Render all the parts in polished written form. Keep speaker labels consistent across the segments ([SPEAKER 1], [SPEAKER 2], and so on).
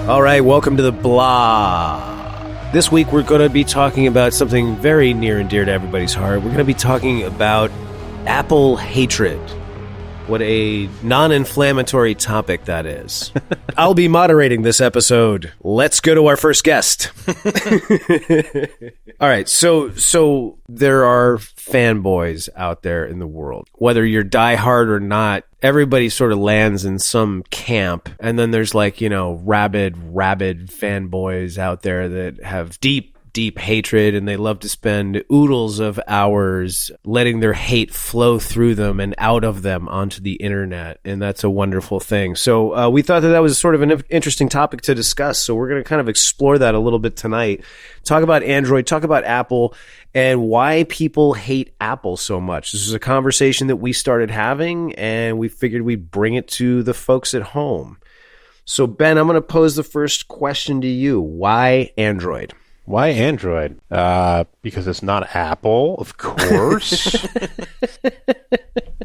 [SPEAKER 1] All right, welcome to the blah. This week we're going to be talking about something very near and dear to everybody's heart. We're going to be talking about Apple hatred. What a non-inflammatory topic that is. I'll be moderating this episode. Let's go to our first guest. All right, so there are fanboys out there in the world. Whether you're diehard or not, everybody sort of lands in some camp. And then there's rabid fanboys out there that have deep hatred, and they love to spend oodles of hours letting their hate flow through them and out of them onto the internet, and that's a wonderful thing. So we thought that was sort of an interesting topic to discuss, so we're going to kind of explore that a little bit tonight. Talk about Android, talk about Apple, and why people hate Apple so much. This is a conversation that we started having, and we figured we'd bring it to the folks at home. So Ben, I'm going to pose the first question to you. Why Android?
[SPEAKER 2] Why Android? Because it's not Apple, of course.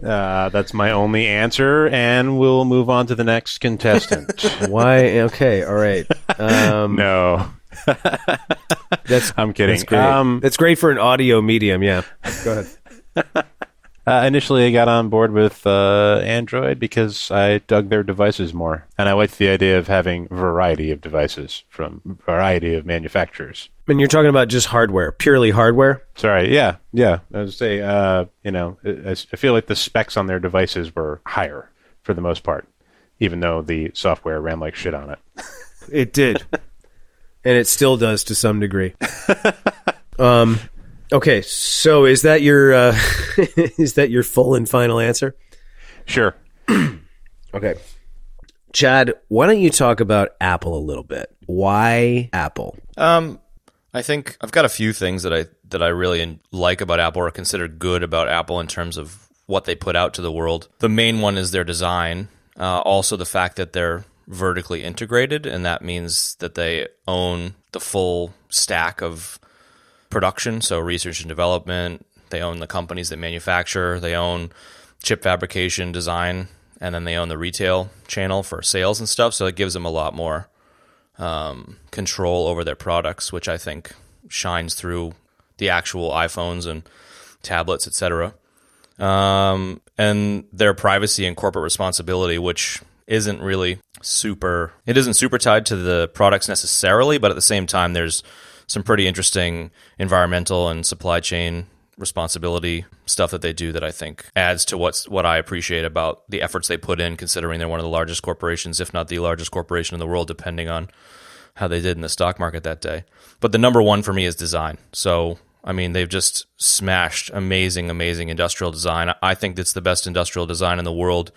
[SPEAKER 2] That's my only answer, and we'll move on to the next contestant.
[SPEAKER 1] Why? Okay, all right.
[SPEAKER 2] No. I'm kidding.
[SPEAKER 1] That's great. That's great for an audio medium, yeah. Go ahead.
[SPEAKER 2] Initially, I got on board with Android because I dug their devices more. And I liked the idea of having variety of devices from variety of manufacturers.
[SPEAKER 1] And you're talking about just hardware, purely hardware?
[SPEAKER 2] Sorry, yeah. I would say, I feel like the specs on their devices were higher for the most part, even though the software ran like shit on it.
[SPEAKER 1] It did. And it still does to some degree. Okay, so is that your full and final answer?
[SPEAKER 2] Sure.
[SPEAKER 1] Okay. Chad, why don't you talk about Apple a little bit? Why Apple?
[SPEAKER 3] I think I've got a few things that I really like about Apple or consider good about Apple in terms of what they put out to the world. The main one is their design. Also the fact that they're vertically integrated, and that means that they own the full stack of production, so research and development. They own the companies that manufacture. They own chip fabrication, design, and then they own the retail channel for sales and stuff. So it gives them a lot more control over their products, which I think shines through the actual iPhones and tablets, etc. And their privacy and corporate responsibility, which isn't super tied to the products necessarily, but at the same time, there's some pretty interesting environmental and supply chain responsibility stuff that they do that I think adds to what I appreciate about the efforts they put in, considering they're one of the largest corporations, if not the largest corporation in the world, depending on how they did in the stock market that day. But the number one for me is design. So, I mean, they've just smashed amazing industrial design. I think it's the best industrial design in the world,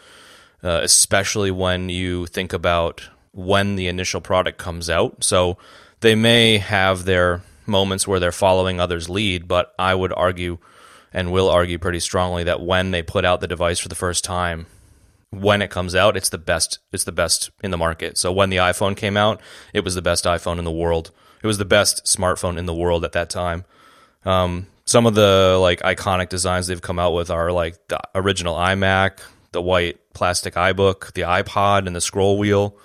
[SPEAKER 3] especially when you think about when the initial product comes out. So they may have their moments where they're following others' lead, but I would argue and will argue pretty strongly that when they put out the device for the first time, when it comes out, it's the best in the market. So when the iPhone came out, it was the best iPhone in the world. It was the best smartphone in the world at that time. Some of the iconic designs they've come out with are like the original iMac, the white plastic iBook, the iPod and the scroll wheel.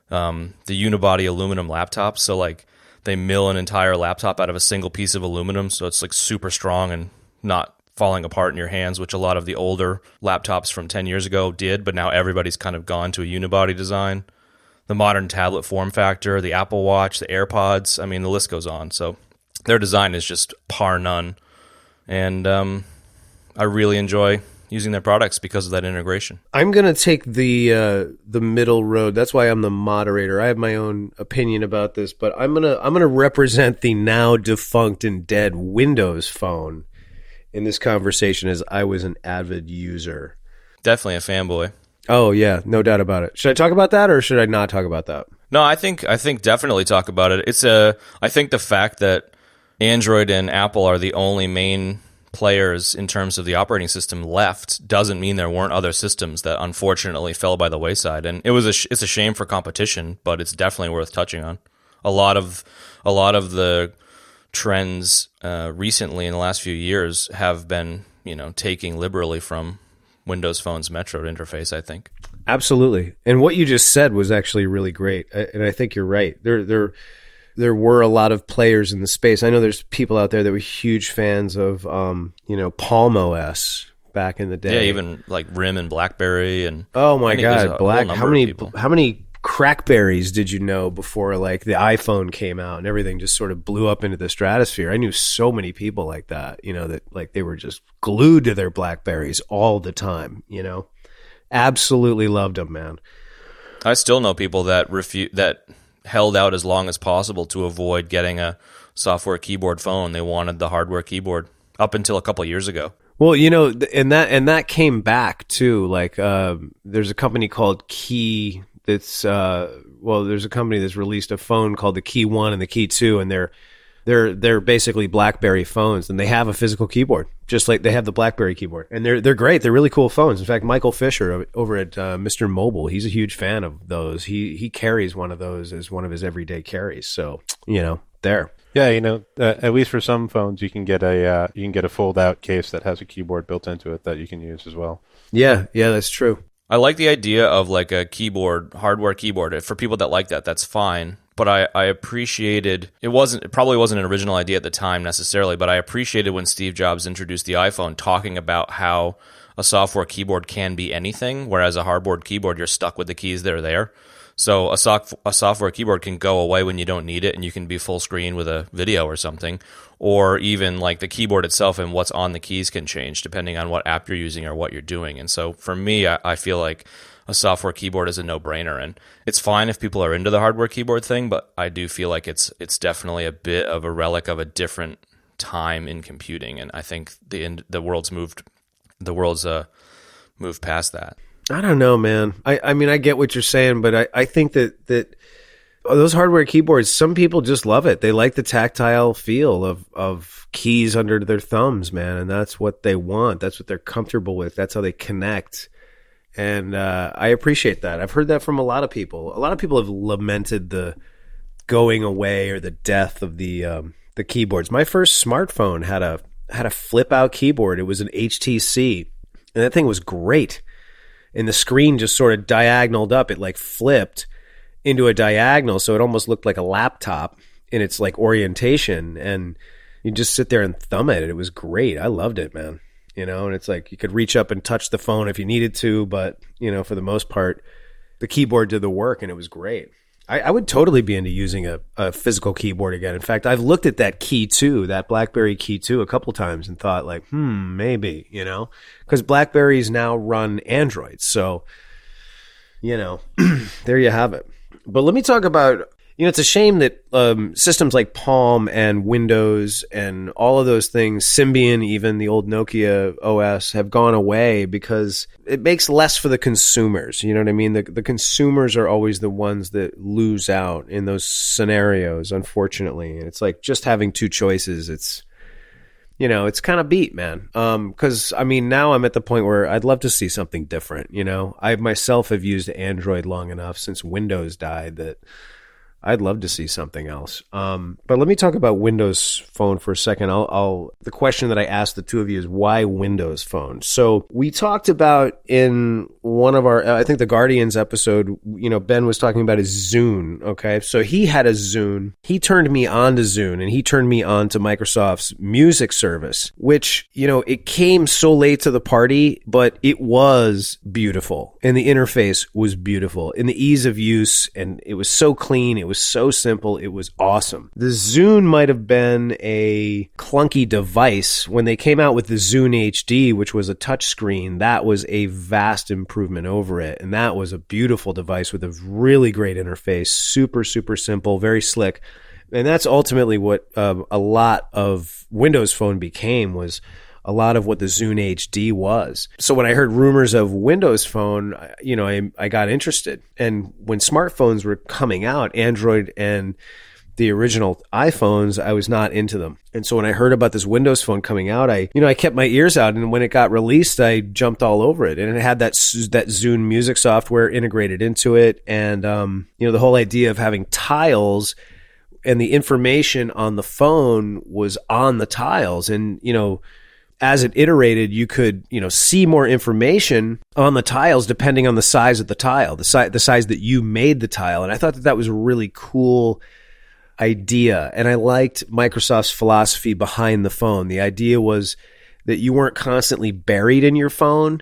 [SPEAKER 3] The unibody aluminum laptops, so they mill an entire laptop out of a single piece of aluminum, so it's super strong and not falling apart in your hands, which a lot of the older laptops from 10 years ago did, but now everybody's kind of gone to a unibody design. The modern tablet form factor, the Apple Watch, the AirPods, I mean, the list goes on. So their design is just par none, and I really enjoy using their products because of that integration.
[SPEAKER 1] I'm going to take the middle road. That's why I'm the moderator. I have my own opinion about this, but I'm going to represent the now defunct and dead Windows Phone in this conversation, as I was an avid user.
[SPEAKER 3] Definitely a fanboy.
[SPEAKER 1] Oh yeah, no doubt about it. Should I talk about that or should I not talk about that?
[SPEAKER 3] No, I think definitely talk about it. I think the fact that Android and Apple are the only main players in terms of the operating system left doesn't mean there weren't other systems that unfortunately fell by the wayside. And it's a shame for competition, but it's definitely worth touching on. A lot of the trends recently in the last few years have been taking liberally from Windows Phone's Metro interface, I think.
[SPEAKER 1] Absolutely. And what you just said was actually really great. And I think you're right. There were a lot of players in the space. I know there's people out there that were huge fans of, Palm OS back in the day.
[SPEAKER 3] Yeah, even like RIM and BlackBerry and
[SPEAKER 1] oh my God,
[SPEAKER 3] Black.
[SPEAKER 1] How many crackberries did you know before like the iPhone came out and everything just sort of blew up into the stratosphere? I knew so many people like that, that like they were just glued to their BlackBerries all the time, Absolutely loved them, man.
[SPEAKER 3] I still know people that held out as long as possible to avoid getting a software keyboard phone. They wanted the hardware keyboard up until a couple of years ago.
[SPEAKER 1] Well, and that came back too. Like, there's a company called Key that's there's a company that's released a phone called the Key 1 and the Key 2, and they're basically BlackBerry phones, and they have a physical keyboard, just like they have the BlackBerry keyboard, and they're great. They're really cool phones. In fact, Michael Fisher over at Mr. Mobile, he's a huge fan of those. He carries one of those as one of his everyday carries. So there.
[SPEAKER 2] Yeah, at least for some phones, you can get a fold-out case that has a keyboard built into it that you can use as well.
[SPEAKER 1] Yeah, that's true.
[SPEAKER 3] I like the idea of like a keyboard, hardware keyboard. For people that like that, that's fine. But I appreciated it probably wasn't an original idea at the time necessarily, but I appreciated when Steve Jobs introduced the iPhone, talking about how a software keyboard can be anything, whereas a hardboard keyboard, you're stuck with the keys that are there. So a software keyboard can go away when you don't need it, and you can be full screen with a video or something. Or even like the keyboard itself and what's on the keys can change depending on what app you're using or what you're doing. And so for me, I feel like a software keyboard is a no-brainer. And it's fine if people are into the hardware keyboard thing, but I do feel like it's definitely a bit of a relic of a different time in computing. And I think the world's moved past that.
[SPEAKER 1] I don't know, man. I mean, I get what you're saying, but I think that those hardware keyboards, some people just love it. They like the tactile feel of keys under their thumbs, man, and that's what they want. That's what they're comfortable with. That's how they connect. And I appreciate that. I've heard that from a lot of people. A lot of people have lamented the going away or the death of the keyboards. My first smartphone had a flip out keyboard. It was an HTC, and that thing was great. And the screen just sort of diagonaled up. It like flipped into a diagonal, so it almost looked like a laptop in its like orientation. And you just sit there and thumb at it. It was great. I loved it, man. And it's like you could reach up and touch the phone if you needed to, but for the most part, the keyboard did the work, and it was great. I would totally be into using a physical keyboard again. In fact, I've looked at that Key 2, that BlackBerry Key 2 a couple times and thought like, maybe, because BlackBerries now run Android. So, there you have it. But let me talk about, it's a shame that systems like Palm and Windows and all of those things, Symbian, even the old Nokia OS, have gone away because it makes less for the consumers. You know what I mean? The consumers are always the ones that lose out in those scenarios, unfortunately. And it's like just having two choices. It's kind of beat, man. Because, now I'm at the point where I'd love to see something different, I myself have used Android long enough since Windows died that I'd love to see something else. But let me talk about Windows Phone for a second. The question that I asked the two of you is why Windows Phone? So we talked about in one of our, I think the Guardians episode, Ben was talking about his Zune. Okay. So he had a Zune. He turned me on to Zune, and he turned me on to Microsoft's music service, which, it came so late to the party, but it was beautiful. And the interface was beautiful, and the ease of use, and it was so clean. It was so simple. It was awesome. The Zune might have been a clunky device. When they came out with the Zune HD, which was a touchscreen, that was a vast improvement over it. And that was a beautiful device with a really great interface. Super, super simple, very slick. And that's ultimately what a lot of Windows Phone became, was a lot of what the Zune HD was. So when I heard rumors of Windows Phone, I got interested. And when smartphones were coming out, Android and the original iPhones, I was not into them. And so when I heard about this Windows Phone coming out, I kept my ears out. And when it got released, I jumped all over it. And it had that Zune music software integrated into it. And, the whole idea of having tiles and the information on the phone was on the tiles. And, as it iterated, you could, see more information on the tiles depending on the size of the tile, the size that you made the tile. And I thought that was a really cool idea. And I liked Microsoft's philosophy behind the phone. The idea was that you weren't constantly buried in your phone,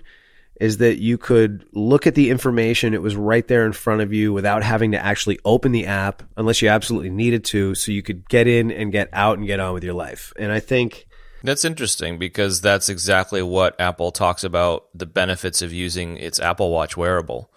[SPEAKER 1] is that you could look at the information. It was right there in front of you without having to actually open the app unless you absolutely needed to. So you could get in and get out and get on with your life. And I think
[SPEAKER 3] that's interesting because that's exactly what Apple talks about, the benefits of using its Apple Watch wearable,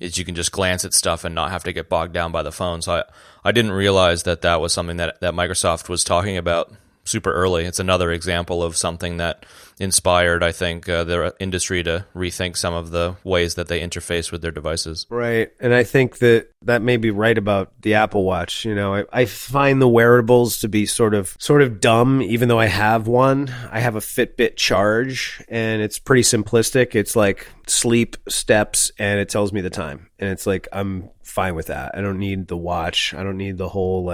[SPEAKER 3] is you can just glance at stuff and not have to get bogged down by the phone. So I didn't realize that was something that Microsoft was talking about super early. It's another example of something that inspired, I think, the industry to rethink some of the ways that they interface with their devices.
[SPEAKER 1] Right. And I think that may be right about the Apple Watch. I find the wearables to be sort of dumb, even though I have one. I have a Fitbit Charge, and it's pretty simplistic. It's like sleep, steps, and it tells me the time. And it's like, I'm fine with that. I don't need the watch. I don't need the whole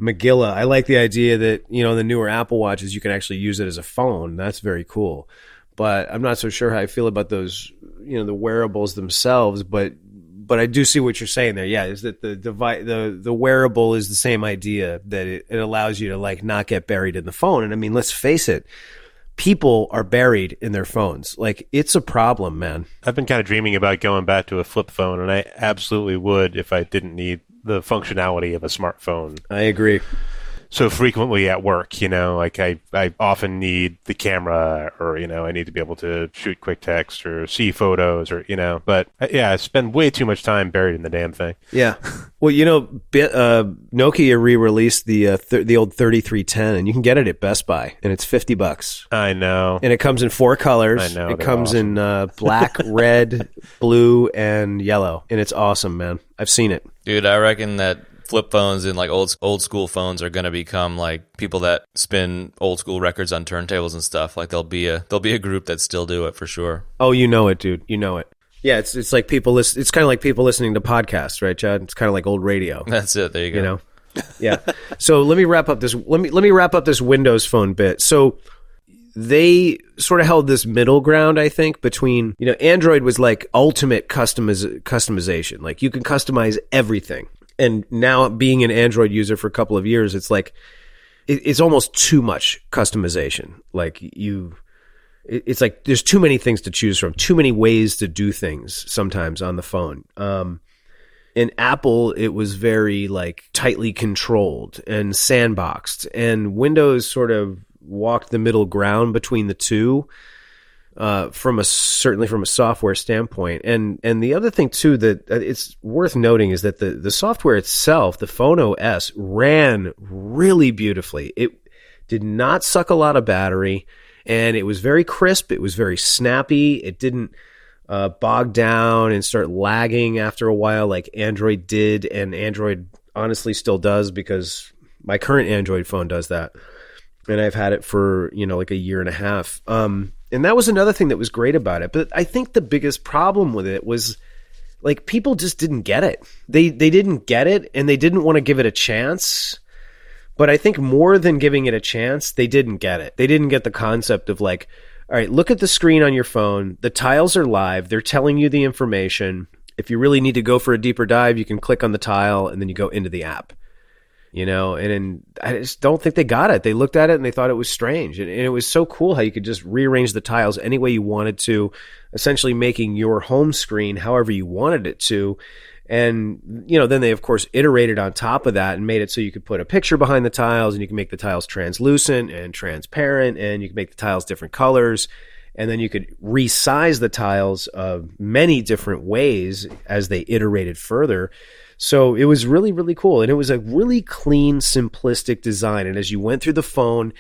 [SPEAKER 1] Megillah. I like the idea that, the newer Apple Watches, you can actually use it as a phone. That's very cool. But I'm not so sure how I feel about those, the wearables themselves. But I do see what you're saying there. Yeah, is that the wearable is the same idea, that it allows you to not get buried in the phone. And I mean, let's face it, people are buried in their phones. It's a problem, man.
[SPEAKER 2] I've been kind of dreaming about going back to a flip phone, and I absolutely would if I didn't need the functionality of a smartphone.
[SPEAKER 1] I agree.
[SPEAKER 2] So frequently at work, I often need the camera, or, I need to be able to shoot quick text or see photos, or, but I spend way too much time buried in the damn thing.
[SPEAKER 1] Yeah. Well, Nokia re-released the old 3310, and you can get it at Best Buy, and it's $50.
[SPEAKER 2] I know.
[SPEAKER 1] And it comes in 4 colors.
[SPEAKER 2] I know.
[SPEAKER 1] It comes in black, red, blue, and yellow, and it's awesome, man. I've seen it.
[SPEAKER 3] Dude, I reckon that flip phones and old school phones are going to become people that spin old school records on turntables and stuff. There'll be a group that still do it for sure.
[SPEAKER 1] Oh, you know it, dude. You know it. Yeah, it's like people listen. It's kind of like people listening to podcasts, right, Chad? It's kind of like old radio.
[SPEAKER 3] That's it. There you go.
[SPEAKER 1] Yeah. So let me wrap up this. Let me wrap up this Windows Phone bit. So they sort of held this middle ground, I think, between Android was ultimate customization. You can customize everything. And now, being an Android user for a couple of years, it's it's almost too much customization. It's like there's too many things to choose from, too many ways to do things sometimes on the phone. In Apple, it was very tightly controlled and sandboxed, and Windows sort of walked the middle ground between the two. Certainly from a software standpoint. And the other thing too that it's worth noting is that the software itself, the Phone OS, ran really beautifully. It did not suck a lot of battery, and it was very crisp. It was very snappy. It didn't bog down and start lagging after a while like Android did, and Android honestly still does, because my current Android phone does that. And I've had it for, a year and a half. And that was another thing that was great about it. But I think the biggest problem with it was people just didn't get it. They didn't get it, and they didn't want to give it a chance. But I think more than giving it a chance, they didn't get it. They didn't get the concept of all right, look at the screen on your phone. The tiles are live. They're telling you the information. If you really need to go for a deeper dive, you can click on the tile and then you go into the app. And I just don't think they got it. They looked at it and they thought it was strange. And it was so cool how you could just rearrange the tiles any way you wanted to, essentially making your home screen however you wanted it to. And, then they, of course, iterated on top of that and made it so you could put a picture behind the tiles, and you can make the tiles translucent and transparent, and you can make the tiles different colors. And then you could resize the tiles many different ways as they iterated further. So it was really, really cool. And it was a really clean, simplistic design. And as you went through the phone,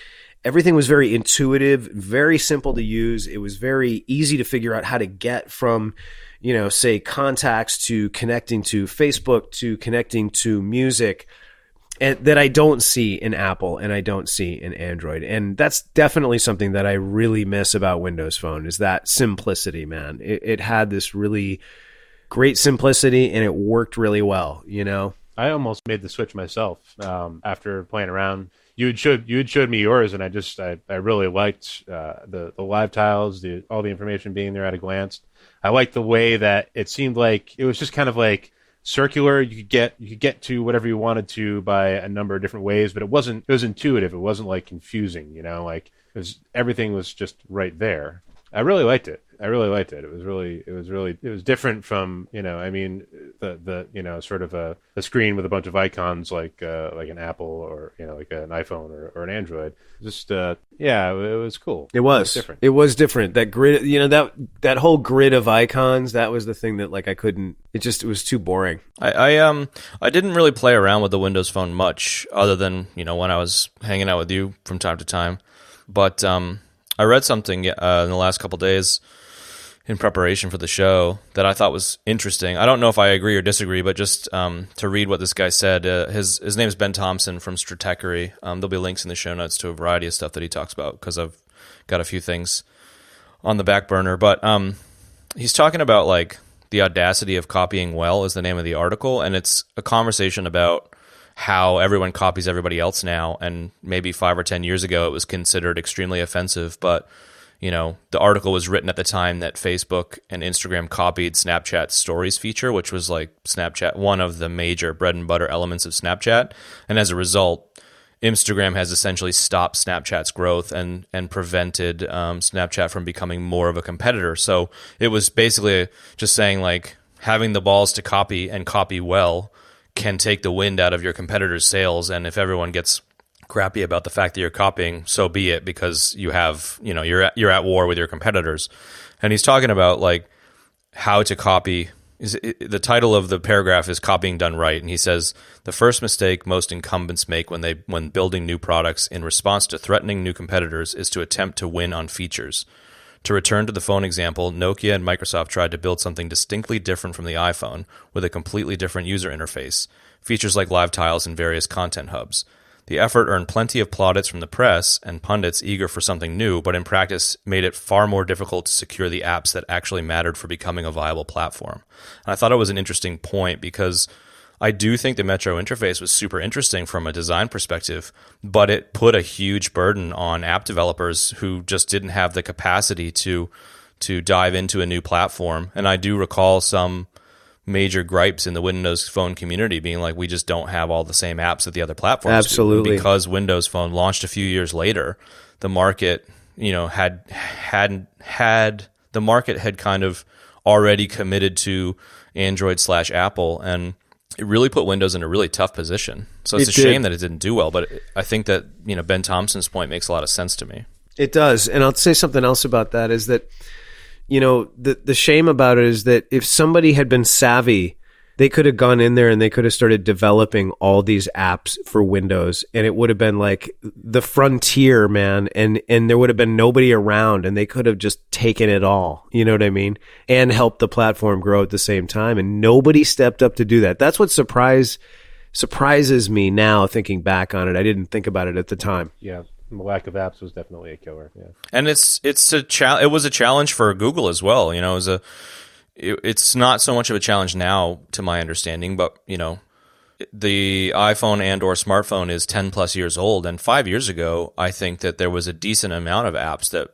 [SPEAKER 1] everything was very intuitive, very simple to use. It was very easy to figure out how to get from, say, contacts to connecting to Facebook to connecting to music, and that I don't see in Apple and I don't see in Android. And that's definitely something that I really miss about Windows Phone, is that simplicity, man. It had this really great simplicity, and it worked really well,
[SPEAKER 2] I almost made the switch myself after playing around, you had showed me yours, and I really liked the live tiles, all the information being there at a glance. I liked the way that it seemed like it was just kind of like circular. You could get to whatever you wanted to by a number of different ways, but it was intuitive. It wasn't like confusing, like everything was just right there. I really liked it. It was different from, the sort of a screen with a bunch of icons like an Apple or, like an iPhone or an Android. Just, it was cool.
[SPEAKER 1] It was
[SPEAKER 2] different.
[SPEAKER 1] It was different. That grid, that whole grid of icons, that was the thing that like I couldn't, it was too boring.
[SPEAKER 3] I didn't really play around with the Windows Phone much other than, when I was hanging out with you from time to time. But, I read something in the last couple of days in preparation for the show that I thought was interesting. I don't know if I agree or disagree, but just to read what this guy said. His name is Ben Thompson from Stratechery. There'll be links in the show notes to a variety of stuff that he talks about because I've got a few things on the back burner. But he's talking about like the audacity of copying well is the name of the article, and it's a conversation about how everyone copies everybody else now, and maybe 5 or 10 years ago it was considered extremely offensive, but the article was written at the time that Facebook and Instagram copied Snapchat's Stories feature, which was like Snapchat, one of the major bread and butter elements of Snapchat. And as a result, Instagram has essentially stopped Snapchat's growth and prevented Snapchat from becoming more of a competitor. So it was basically just saying like having the balls to copy and copy well can take the wind out of your competitors' sails. And if everyone gets crappy about the fact that you're copying, so be it, because you have, you're at war with your competitors. And he's talking about like how to copy. The title of the paragraph is Copying Done Right. And he says, the first mistake most incumbents make when building new products in response to threatening new competitors is to attempt to win on features. To return to the phone example, Nokia and Microsoft tried to build something distinctly different from the iPhone with a completely different user interface, features like live tiles and various content hubs. The effort earned plenty of plaudits from the press and pundits eager for something new, but in practice made it far more difficult to secure the apps that actually mattered for becoming a viable platform. And I thought it was an interesting point because I do think the Metro interface was super interesting from a design perspective, but it put a huge burden on app developers who just didn't have the capacity to dive into a new platform. And I do recall some major gripes in the Windows Phone community being like, we just don't have all the same apps that the other platforms
[SPEAKER 1] Absolutely.
[SPEAKER 3] do. Because Windows Phone launched a few years later, the market, had kind of already committed to Android/Apple, and it really put Windows in a really tough position. So it's a shame that it didn't do well, but I think that, Ben Thompson's point makes a lot of sense to me.
[SPEAKER 1] It does. And I'll say something else about that is that, the shame about it is that if somebody had been savvy, they could have gone in there and they could have started developing all these apps for Windows, and it would have been like the frontier, man. And there would have been nobody around, and they could have just taken it all. You know what I mean? And helped the platform grow at the same time. And nobody stepped up to do that. That's what surprises me now thinking back on it. I didn't think about it at the time.
[SPEAKER 2] Yeah. The lack of apps was definitely a killer. Yeah.
[SPEAKER 3] And it was a challenge for Google as well. It's not so much of a challenge now, to my understanding, but the iPhone and or smartphone is 10 plus years old, and 5 years ago, I think that there was a decent amount of apps that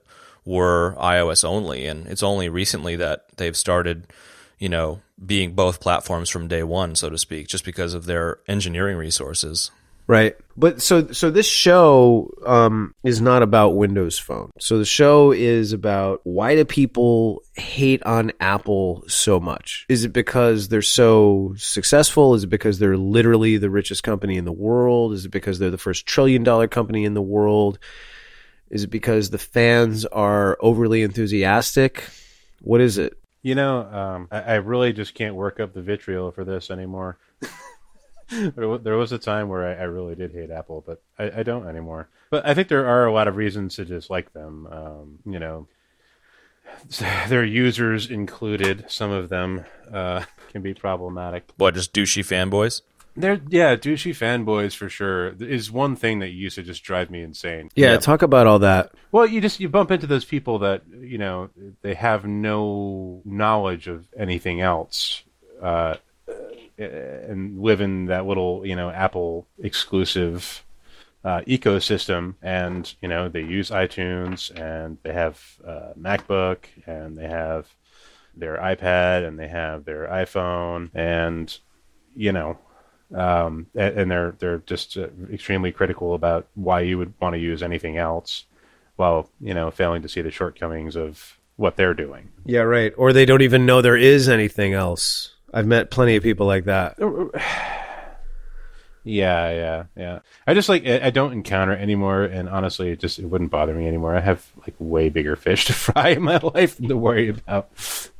[SPEAKER 3] were iOS only, and it's only recently that they've started, being both platforms from day one, so to speak, just because of their engineering resources.
[SPEAKER 1] Right. But so this show is not about Windows Phone. So the show is about, why do people hate on Apple so much? Is it because they're so successful? Is it because they're literally the richest company in the world? Is it because they're the first $1 trillion company in the world? Is it because the fans are overly enthusiastic? What is it?
[SPEAKER 2] I really just can't work up the vitriol for this anymore. There was a time where I really did hate Apple, but I don't anymore. But I think there are a lot of reasons to dislike them. Their users included, some of them can be problematic.
[SPEAKER 3] What, just douchey fanboys?
[SPEAKER 2] Douchey fanboys for sure is one thing that used to just drive me insane.
[SPEAKER 1] Yeah, talk about all that.
[SPEAKER 2] Well, you bump into those people that, they have no knowledge of anything else. And live in that little, Apple exclusive ecosystem, and they use iTunes, and they have MacBook, and they have their iPad, and they have their iPhone, and and they're just extremely critical about why you would want to use anything else, while failing to see the shortcomings of what they're doing.
[SPEAKER 1] Yeah, right. Or they don't even know there is anything else. I've met plenty of people like that.
[SPEAKER 2] Yeah. I just I don't encounter it anymore, and honestly, it wouldn't bother me anymore. I have way bigger fish to fry in my life than to worry about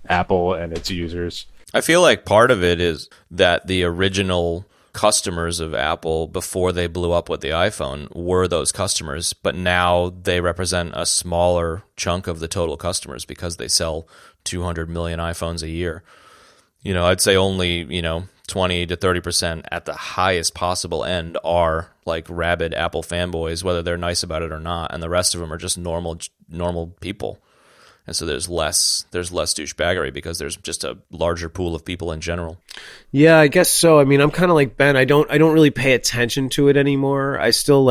[SPEAKER 2] Apple and its users.
[SPEAKER 3] I feel like part of it is that the original customers of Apple before they blew up with the iPhone were those customers, but now they represent a smaller chunk of the total customers because they sell 200 million iPhones a year. I'd say only, 20 to 30% at the highest possible end are rabid Apple fanboys, whether they're nice about it or not, and the rest of them are just normal people. And so there's less douchebaggery because there's just a larger pool of people in general.
[SPEAKER 1] Yeah, I guess so. I mean, I'm kind of like Ben. I don't really pay attention to it anymore. I still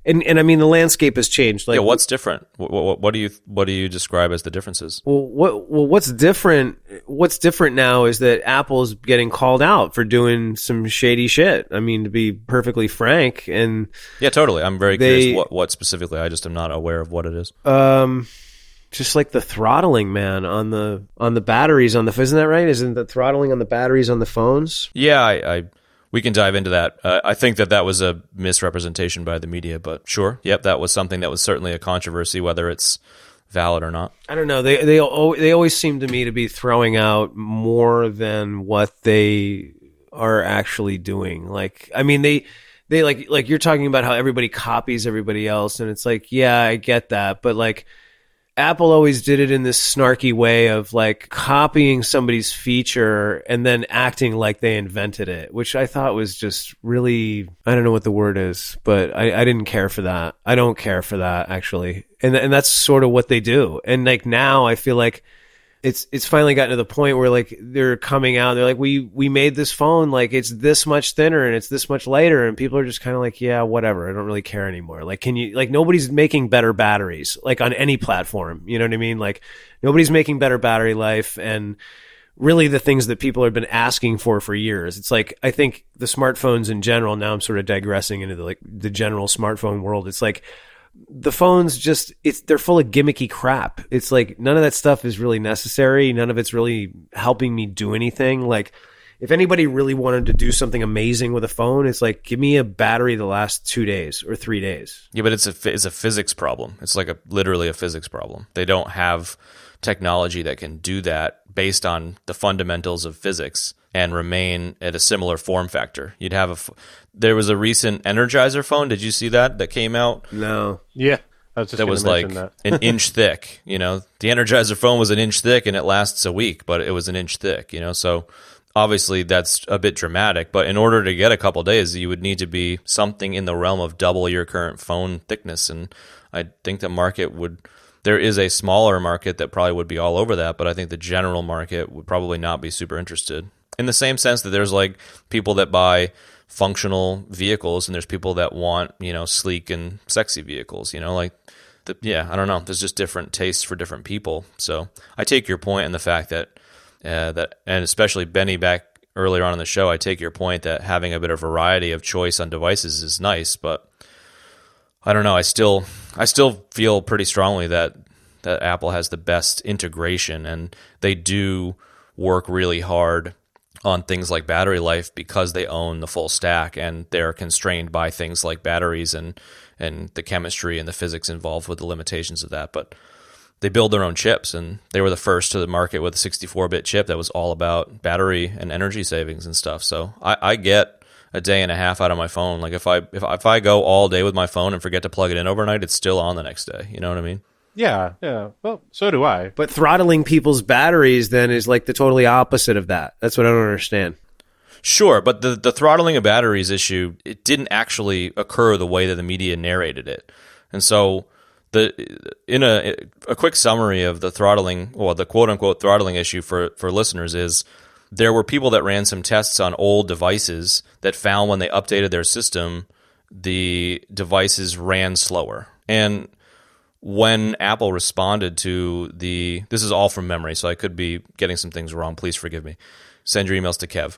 [SPEAKER 1] and I mean, the landscape has changed.
[SPEAKER 3] What's different? What do you describe as the differences?
[SPEAKER 1] What's different? What's different now is that Apple's getting called out for doing some shady shit. I mean, to be perfectly frank, and
[SPEAKER 3] yeah, totally. I'm very curious what specifically. I just am not aware of what it is.
[SPEAKER 1] Just the throttling, man, on the batteries on the, isn't that right? Isn't the throttling on the batteries on the phones?
[SPEAKER 3] Yeah, we can dive into that. I think that was a misrepresentation by the media, but sure. Yep, that was something that was certainly a controversy, whether it's valid or not.
[SPEAKER 1] I don't know. They always seem to me to be throwing out more than what they are actually doing. I mean, they you're talking about how everybody copies everybody else, and it's yeah, I get that, but Apple always did it in this snarky way of copying somebody's feature and then acting like they invented it, which I thought was just really, I don't know what the word is, but I didn't care for that. I don't care for that, actually. And that's sort of what they do. And now I feel it's finally gotten to the point where they're coming out, they're we made this phone, it's this much thinner and it's this much lighter, and people are just kind of yeah, whatever, I don't really care anymore. Can you nobody's making better batteries on any platform, you know what I mean? Nobody's making better battery life, and really the things that people have been asking for years. It's I think the smartphones in general, now I'm sort of digressing into the general smartphone world. It's the phones they're full of gimmicky crap. It's none of that stuff is really necessary. None of it's really helping me do anything. If anybody really wanted to do something amazing with a phone, it's give me a battery that lasts 2 days or 3 days.
[SPEAKER 3] Yeah, but it's a physics problem. It's literally a physics problem. They don't have technology that can do that based on the fundamentals of physics and remain at a similar form factor. You'd have there was a recent Energizer phone. Did you see that came out?
[SPEAKER 1] No.
[SPEAKER 2] Yeah. I was just
[SPEAKER 3] that was
[SPEAKER 2] that.
[SPEAKER 3] an inch thick. The Energizer phone was an inch thick and it lasts a week, but it was an inch thick, so obviously that's a bit dramatic, but in order to get a couple days, you would need to be something in the realm of double your current phone thickness. And I think the market there is a smaller market that probably would be all over that, but I think the general market would probably not be super interested. In the same sense that there's people that buy functional vehicles and there's people that want, sleek and sexy vehicles, I don't know. There's just different tastes for different people. So I take your point in the fact that, and especially Benny back earlier on in the show, I take your point that having a bit of variety of choice on devices is nice, but I don't know. I still feel pretty strongly that Apple has the best integration, and they do work really hard on things like battery life because they own the full stack and they're constrained by things like batteries and the chemistry and the physics involved with the limitations of that. But they build their own chips, and they were the first to the market with a 64-bit chip that was all about battery and energy savings and stuff. So I get a day and a half out of my phone. If I go all day with my phone and forget to plug it in overnight, it's still on the next day. You know what I mean?
[SPEAKER 2] Yeah. Well, so do I.
[SPEAKER 1] But throttling people's batteries then is the totally opposite of that. That's what I don't understand.
[SPEAKER 3] Sure, but the throttling of batteries issue, it didn't actually occur the way that the media narrated it. And so in a quick summary of the throttling, or the quote-unquote throttling issue for listeners is there were people that ran some tests on old devices that found when they updated their system the devices ran slower. And when Apple responded to this is all from memory, so I could be getting some things wrong. Please forgive me. Send your emails to Kev.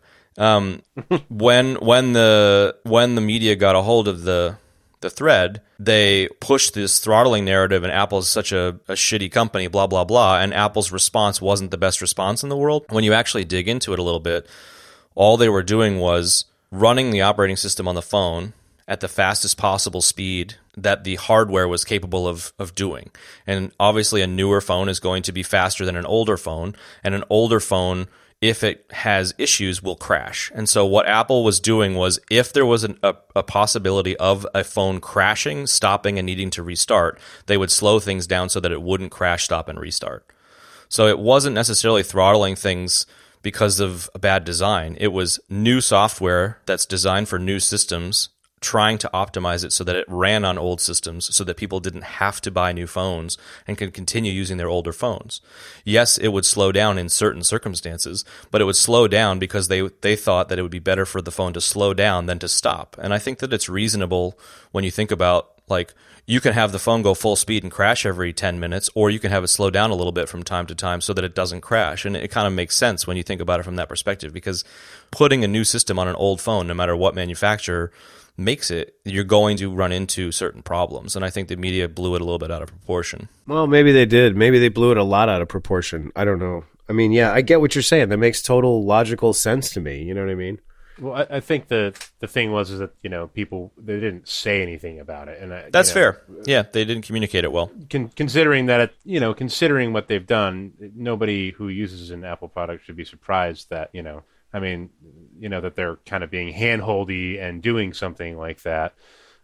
[SPEAKER 3] When the media got a hold of the thread, they pushed this throttling narrative, and Apple's such a shitty company, blah, blah, blah, and Apple's response wasn't the best response in the world. When you actually dig into it a little bit, all they were doing was running the operating system on the phone at the fastest possible speed that the hardware was capable of doing. And obviously a newer phone is going to be faster than an older phone, and an older phone, if it has issues, will crash. And so what Apple was doing was, if there was a possibility of a phone crashing, stopping, and needing to restart, they would slow things down so that it wouldn't crash, stop, and restart. So it wasn't necessarily throttling things because of a bad design. It was new software that's designed for new systems, trying to optimize it so that it ran on old systems so that people didn't have to buy new phones and could continue using their older phones. Yes, it would slow down in certain circumstances, but it would slow down because they thought that it would be better for the phone to slow down than to stop. And I think that it's reasonable when you think about, like, you can have the phone go full speed and crash every 10 minutes, or you can have it slow down a little bit from time to time so that it doesn't crash. And it kind of makes sense when you think about it from that perspective, because putting a new system on an old phone, no matter what manufacturer makes it, you're going to run into certain problems. And I think the media blew it a little bit out of proportion.
[SPEAKER 1] Well, maybe they did. Maybe they blew it a lot out of proportion. I don't know. I mean, yeah, I get what you're saying. That makes total logical sense to me. You know what I mean?
[SPEAKER 2] Well, I think the thing was that, people, they didn't say anything about it, and
[SPEAKER 3] that's fair. Yeah, they didn't communicate it well.
[SPEAKER 2] Considering that, considering what they've done, nobody who uses an Apple product should be surprised that that they're kind of being handholdy and doing something like that.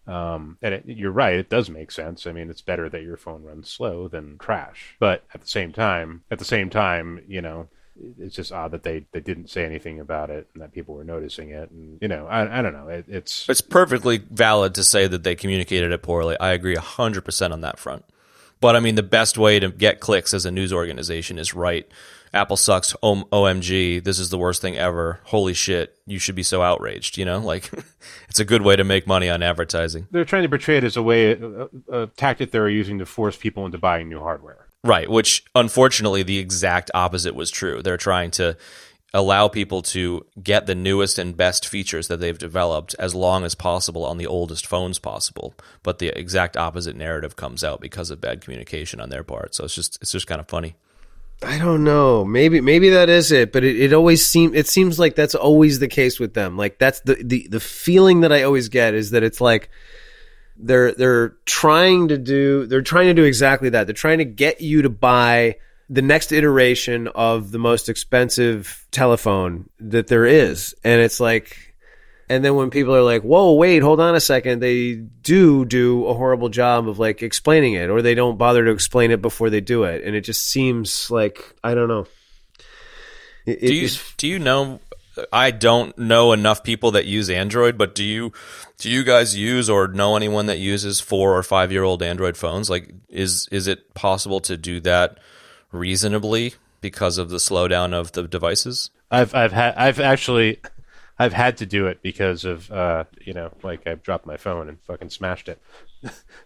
[SPEAKER 2] And you're right, it does make sense. I mean, it's better that your phone runs slow than crash. But at the same time, it's just odd that they didn't say anything about it and that people were noticing it. And, I don't know. It's
[SPEAKER 3] perfectly valid to say that they communicated it poorly. I agree 100% on that front. But, I mean, the best way to get clicks as a news organization is write, Apple sucks, OMG, this is the worst thing ever, holy shit, you should be so outraged, It's a good way to make money on advertising.
[SPEAKER 2] They're trying to portray it as a tactic they're using to force people into buying new hardware.
[SPEAKER 3] Right, which, unfortunately, the exact opposite was true. They're trying to allow people to get the newest and best features that they've developed as long as possible on the oldest phones possible. But the exact opposite narrative comes out because of bad communication on their part. So it's just kind of funny.
[SPEAKER 1] I don't know. Maybe that is it, but it seems like that's always the case with them. Like, that's the feeling that I always get, is that it's like they're trying to do exactly that. They're trying to get you to buy the next iteration of the most expensive telephone that there is. And it's like, and then when people are like, whoa, wait, hold on a second, they do a horrible job of like explaining it, or they don't bother to explain it before they do it. And it just seems like, I don't know.
[SPEAKER 3] Do you know, I don't know enough people that use Android, but do you guys use or know anyone that uses 4 or 5 year old Android phones? Like, is it possible to do that reasonably because of the slowdown of the devices?
[SPEAKER 2] I've had to do it because of, I've dropped my phone and fucking smashed it.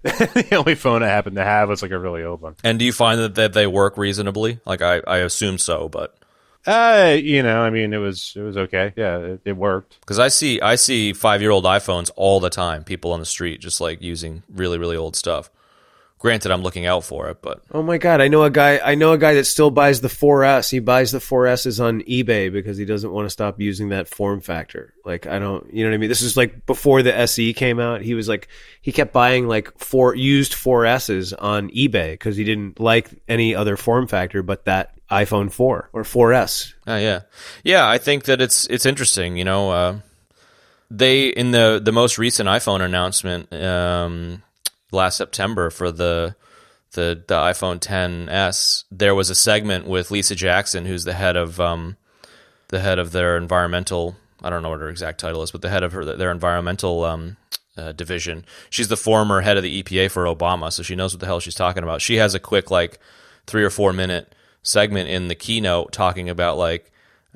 [SPEAKER 2] The only phone I happened to have was like a really old one.
[SPEAKER 3] And do you find that they work reasonably? Like, I assume so, but...
[SPEAKER 2] it was okay. Yeah, it worked.
[SPEAKER 3] Because I see 5-year-old iPhones all the time, people on the street just like using really, really old stuff. Granted, I'm looking out for it, but...
[SPEAKER 1] Oh my God, I know a guy that still buys the 4S. He buys the 4Ss on eBay because he doesn't want to stop using that form factor. Like, I don't, you know what I mean? This is like before the SE came out. He was like, he kept buying like used 4Ss on eBay because he didn't like any other form factor but that iPhone 4 or 4S.
[SPEAKER 3] Oh, yeah. Yeah, I think that it's interesting, they, in the most recent iPhone announcement, last September for the iPhone XS, there was a segment with Lisa Jackson, who's the head of their environmental, I don't know what her exact title is, but the head of their environmental division. She's the former head of the EPA for Obama, so she knows what the hell she's talking about. She has a quick 3 or 4 minute segment in the keynote talking about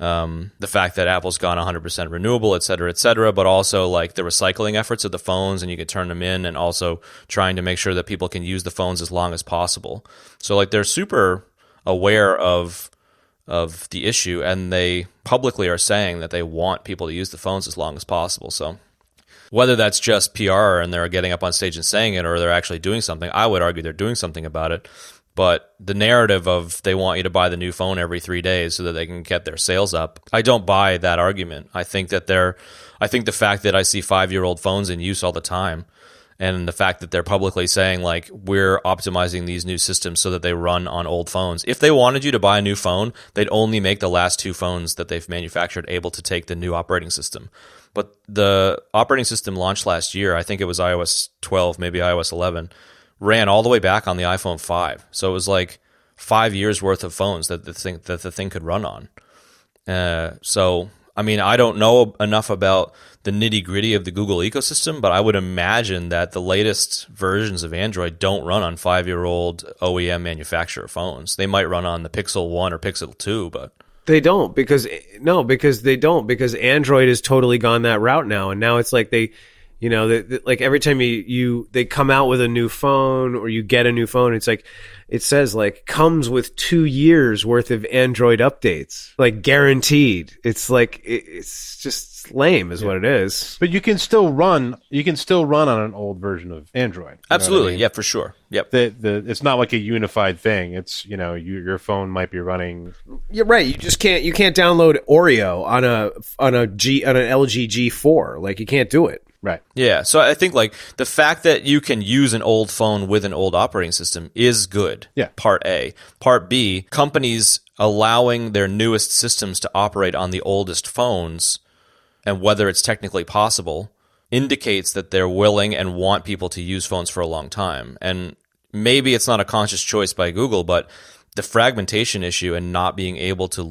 [SPEAKER 3] the fact that Apple's gone 100% renewable, et cetera, but also like the recycling efforts of the phones, and you can turn them in, and also trying to make sure that people can use the phones as long as possible. So like they're super aware of the issue, and they publicly are saying that they want people to use the phones as long as possible. So whether that's just PR and they're getting up on stage and saying it, or they're actually doing something, I would argue they're doing something about it. But the narrative of they want you to buy the new phone every 3 days so that they can get their sales up, I don't buy that argument. I think the fact that I see 5-year-old phones in use all the time, and the fact that they're publicly saying like we're optimizing these new systems so that they run on old phones. If they wanted you to buy a new phone, they'd only make the last 2 phones that they've manufactured able to take the new operating system. But the operating system launched last year, I think it was iOS 12, maybe iOS 11, ran all the way back on the iPhone 5. So it was like 5 years worth of phones that the thing could run on. So, I mean, I don't know enough about the nitty-gritty of the Google ecosystem, but I would imagine that the latest versions of Android don't run on 5-year-old OEM manufacturer phones. They might run on the Pixel 1 or Pixel 2, but
[SPEAKER 1] They don't because Android has totally gone that route now, and now it's like like every time they come out with a new phone or you get a new phone, it's like it says like comes with 2 years worth of Android updates, like guaranteed. It's like it's just lame, is what it is.
[SPEAKER 2] But you can still run on an old version of Android.
[SPEAKER 3] Absolutely, yeah, for sure. Yep.
[SPEAKER 2] It's not like a unified thing. It's your phone might be running.
[SPEAKER 1] You're right. You can't download Oreo on an LG G4. Like you can't do it.
[SPEAKER 2] Right.
[SPEAKER 3] Yeah. So I think like the fact that you can use an old phone with an old operating system is good.
[SPEAKER 2] Yeah.
[SPEAKER 3] Part A. Part B, companies allowing their newest systems to operate on the oldest phones, and whether it's technically possible, indicates that they're willing and want people to use phones for a long time. And maybe it's not a conscious choice by Google, but the fragmentation issue and not being able to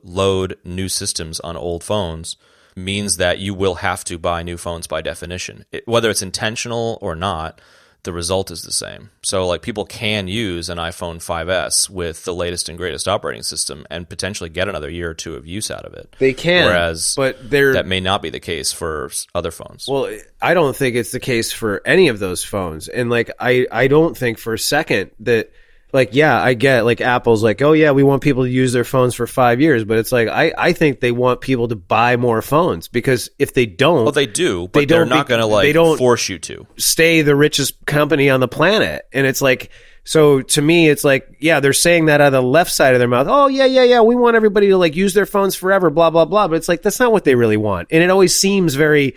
[SPEAKER 3] load new systems on old phones means that you will have to buy new phones by definition. Whether it's intentional or not, the result is the same. So like people can use an iPhone 5S with the latest and greatest operating system and potentially get another year or 2 of use out of it.
[SPEAKER 1] They can,
[SPEAKER 3] whereas
[SPEAKER 1] but
[SPEAKER 3] that may not be the case for other phones.
[SPEAKER 1] Well, I don't think it's the case for any of those phones. And like I don't think for a second that like, yeah, I get like Apple's like, oh yeah, we want people to use their phones for 5 years, but it's like I think they want people to buy more phones, because if they don't,
[SPEAKER 3] well, they do, but they're not going to force you to
[SPEAKER 1] stay the richest company on the planet. And it's like, so to me, it's like, yeah, they're saying that out of the left side of their mouth. Oh yeah, we want everybody to like use their phones forever, blah blah blah. But it's like that's not what they really want, and it always seems very.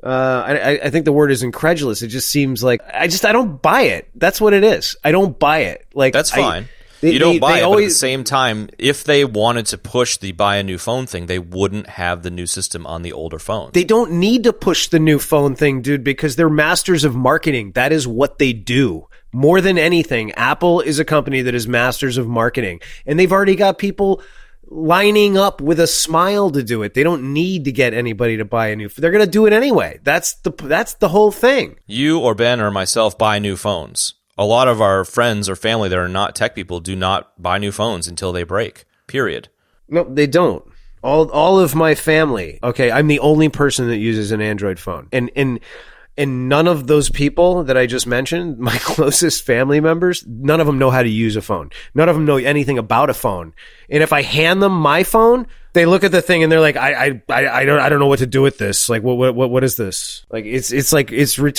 [SPEAKER 1] I think the word is incredulous. It just seems like I don't buy it. That's what it is. I don't buy it. Like
[SPEAKER 3] that's fine. You don't buy it, but at the same time, if they wanted to push the buy a new phone thing, they wouldn't have the new system on the older phone.
[SPEAKER 1] They don't need to push the new phone thing, dude, because they're masters of marketing. That is what they do. More than anything, Apple is a company that is masters of marketing, and they've already got people lining up with a smile to do it. They don't need to get anybody to buy a new phone. They're going to do it anyway. That's the whole thing.
[SPEAKER 3] You or Ben or myself buy new phones. A lot of our friends or family that are not tech people do not buy new phones until they break. Period.
[SPEAKER 1] No, they don't. All of my family. Okay, I'm the only person that uses an Android phone. And none of those people that I just mentioned, my closest family members, none of them know how to use a phone. None of them know anything about a phone. And if I hand them my phone, they look at the thing and they're like, I don't know what to do with this. Like, what is this? Like,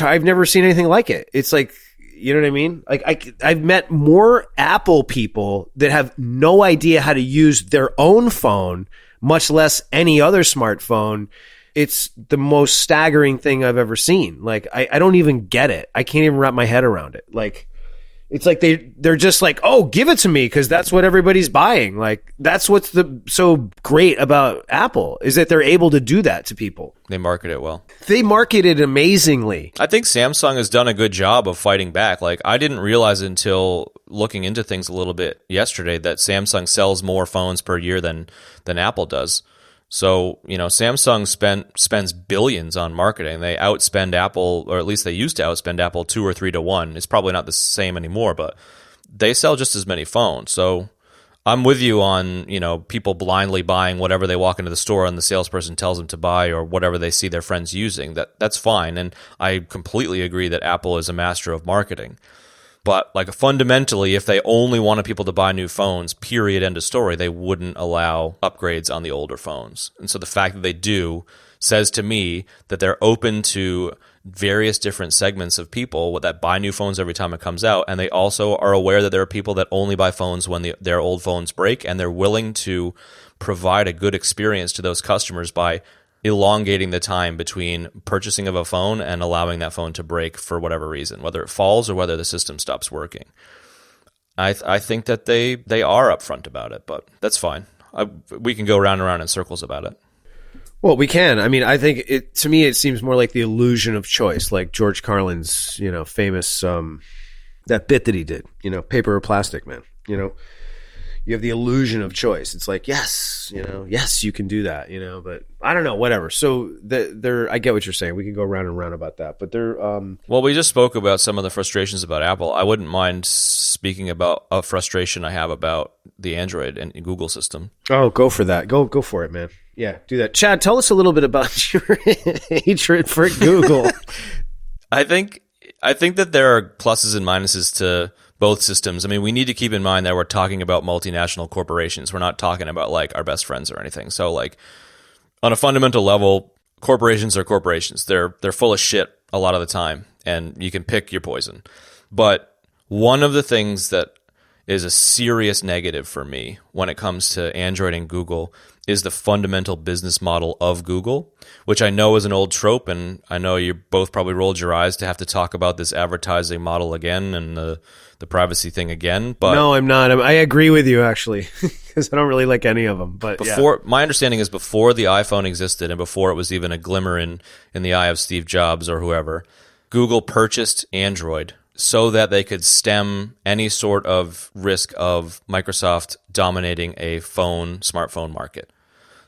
[SPEAKER 1] I've never seen anything like it. It's like, you know what I mean? Like, I've met more Apple people that have no idea how to use their own phone, much less any other smartphone. It's the most staggering thing I've ever seen. Like, I don't even get it. I can't even wrap my head around it. Like, it's like they're just like, oh, give it to me because that's what everybody's buying. Like, that's what's so great about Apple is that they're able to do that to people.
[SPEAKER 3] They market it well.
[SPEAKER 1] They market it amazingly.
[SPEAKER 3] I think Samsung has done a good job of fighting back. Like, I didn't realize until looking into things a little bit yesterday that Samsung sells more phones per year than Apple does. So, Samsung spends billions on marketing. They outspend Apple, or at least they used to outspend Apple 2 or 3 to 1. It's probably not the same anymore, but they sell just as many phones. So I'm with you on, people blindly buying whatever they walk into the store and the salesperson tells them to buy, or whatever they see their friends using. That's fine. And I completely agree that Apple is a master of marketing. But like fundamentally, if they only wanted people to buy new phones, period, end of story, they wouldn't allow upgrades on the older phones. And so the fact that they do says to me that they're open to various different segments of people that buy new phones every time it comes out, and they also are aware that there are people that only buy phones when their old phones break, and they're willing to provide a good experience to those customers by elongating the time between purchasing of a phone and allowing that phone to break for whatever reason, whether it falls or whether the system stops working. I think that they are upfront about it, but that's fine. We can go round and round in circles about it.
[SPEAKER 1] Well, we can. I mean, I think to me, it seems more like the illusion of choice, like George Carlin's, famous, that bit that he did, paper or plastic, man, you have the illusion of choice. It's like, yes, yes, you can do that, but I don't know, whatever. So I get what you're saying. We can go round and round about that, but
[SPEAKER 3] well, we just spoke about some of the frustrations about Apple. I wouldn't mind speaking about a frustration I have about the Android and Google system.
[SPEAKER 1] Oh, go for that. Go for it, man. Yeah, do that. Chad, tell us a little bit about your hatred for Google.
[SPEAKER 3] I think that there are pluses and minuses to both systems. I mean, we need to keep in mind that we're talking about multinational corporations. We're not talking about like our best friends or anything. So like on a fundamental level, corporations are corporations. They're full of shit a lot of the time, and you can pick your poison. But one of the things that is a serious negative for me when it comes to Android and Google is the fundamental business model of Google, which I know is an old trope, and I know you both probably rolled your eyes to have to talk about this advertising model again and the privacy thing again. But
[SPEAKER 1] no, I'm not. I agree with you, actually, because I don't really like any of them. But
[SPEAKER 3] my understanding is before the iPhone existed and before it was even a glimmer in the eye of Steve Jobs or whoever, Google purchased Android so that they could stem any sort of risk of Microsoft dominating a smartphone market.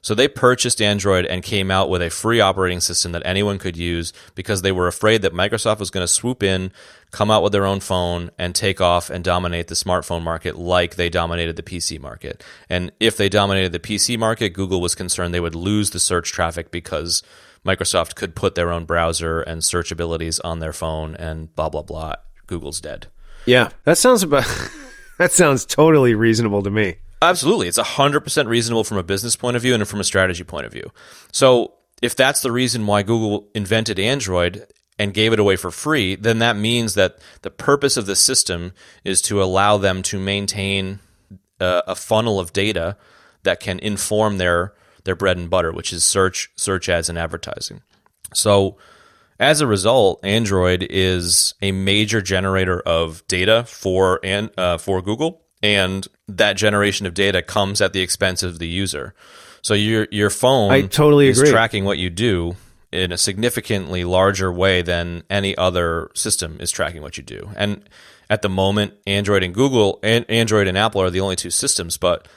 [SPEAKER 3] So they purchased Android and came out with a free operating system that anyone could use because they were afraid that Microsoft was going to swoop in, come out with their own phone, and take off and dominate the smartphone market like they dominated the PC market. And if they dominated the PC market, Google was concerned they would lose the search traffic because Microsoft could put their own browser and search abilities on their phone and blah, blah, blah. Google's dead.
[SPEAKER 1] Yeah, that sounds totally reasonable to me.
[SPEAKER 3] Absolutely. It's 100% reasonable from a business point of view and from a strategy point of view. So if that's the reason why Google invented Android and gave it away for free, then that means that the purpose of the system is to allow them to maintain a funnel of data that can inform their bread and butter, which is search ads, and advertising. So as a result, Android is a major generator of data for Google, and that generation of data comes at the expense of the user. So your phone
[SPEAKER 1] I totally
[SPEAKER 3] is
[SPEAKER 1] agree.
[SPEAKER 3] tracking what you do in a significantly larger way than any other system is tracking what you do. And at the moment, Android and Apple are the only two systems. But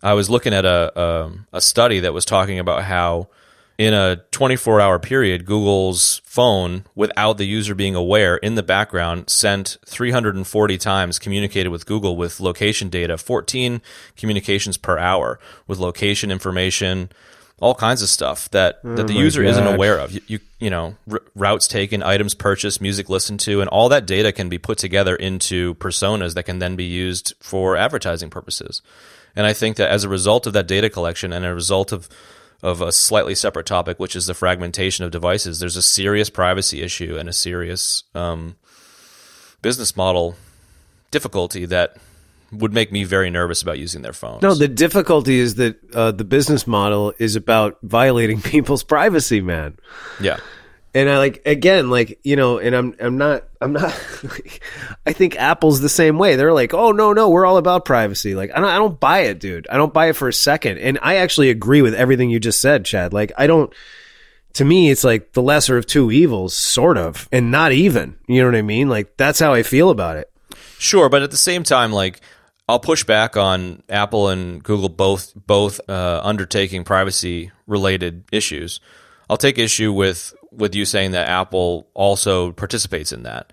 [SPEAKER 3] I was looking at a study that was talking about how in a 24-hour period, Google's phone, without the user being aware, in the background, sent 340 times, communicated with Google with location data, 14 communications per hour with location information, all kinds of stuff that the user isn't aware of. Routes taken, items purchased, music listened to, and all that data can be put together into personas that can then be used for advertising purposes. And I think that as a result of that data collection and a result of a slightly separate topic, which is the fragmentation of devices, there's a serious privacy issue and a serious business model difficulty that would make me very nervous about using their phones.
[SPEAKER 1] No, the difficulty is that the business model is about violating people's privacy, man.
[SPEAKER 3] Yeah.
[SPEAKER 1] And I'm not I think Apple's the same way. They're like, oh, no, we're all about privacy. Like, I don't buy it, dude. I don't buy it for a second. And I actually agree with everything you just said, Chad. Like, to me, it's like the lesser of two evils, sort of, and not even, you know what I mean? Like, that's how I feel about it.
[SPEAKER 3] Sure. But at the same time, like, I'll push back on Apple and Google both undertaking privacy related issues. I'll take issue with you saying that Apple also participates in that,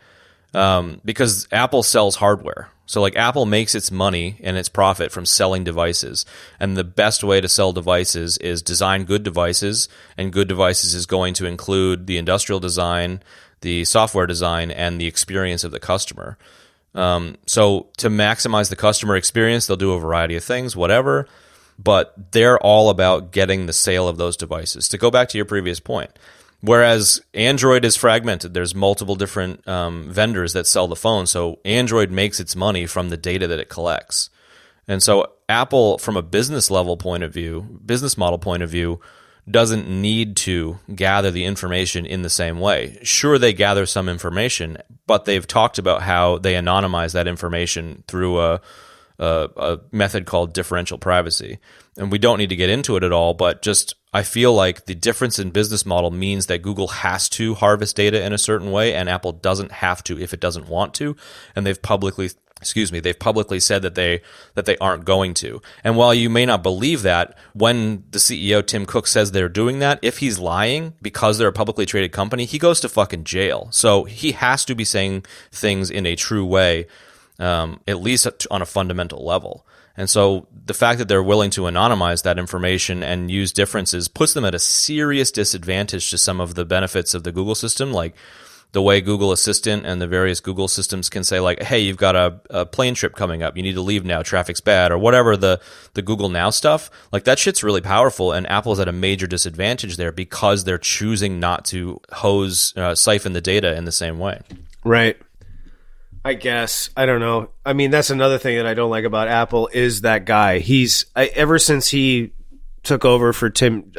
[SPEAKER 3] because Apple sells hardware. So like Apple makes its money and its profit from selling devices. And the best way to sell devices is design good devices, and good devices is going to include the industrial design, the software design, and the experience of the customer. So to maximize the customer experience, they'll do a variety of things, whatever, but they're all about getting the sale of those devices. To go back to your previous point, whereas Android is fragmented, there's multiple different vendors that sell the phone, so Android makes its money from the data that it collects. And so Apple, from a business model point of view, doesn't need to gather the information in the same way. Sure, they gather some information, but they've talked about how they anonymize that information through a method called differential privacy. And we don't need to get into it at all, but just I feel like the difference in business model means that Google has to harvest data in a certain way, and Apple doesn't have to if it doesn't want to. And they've publicly said that they aren't going to. And while you may not believe that, when the CEO, Tim Cook, says they're doing that, if he's lying because they're a publicly traded company, he goes to fucking jail. So he has to be saying things in a true way, at least on a fundamental level. And so the fact that they're willing to anonymize that information and use differences puts them at a serious disadvantage to some of the benefits of the Google system, like the way Google Assistant and the various Google systems can say, like, hey, you've got a plane trip coming up, you need to leave now, traffic's bad, or whatever the Google Now stuff. Like, that shit's really powerful, and Apple's at a major disadvantage there because they're choosing not to siphon the data in the same way.
[SPEAKER 1] Right. I guess. I don't know. I mean, that's another thing that I don't like about Apple is that guy. Ever since he took over for Steve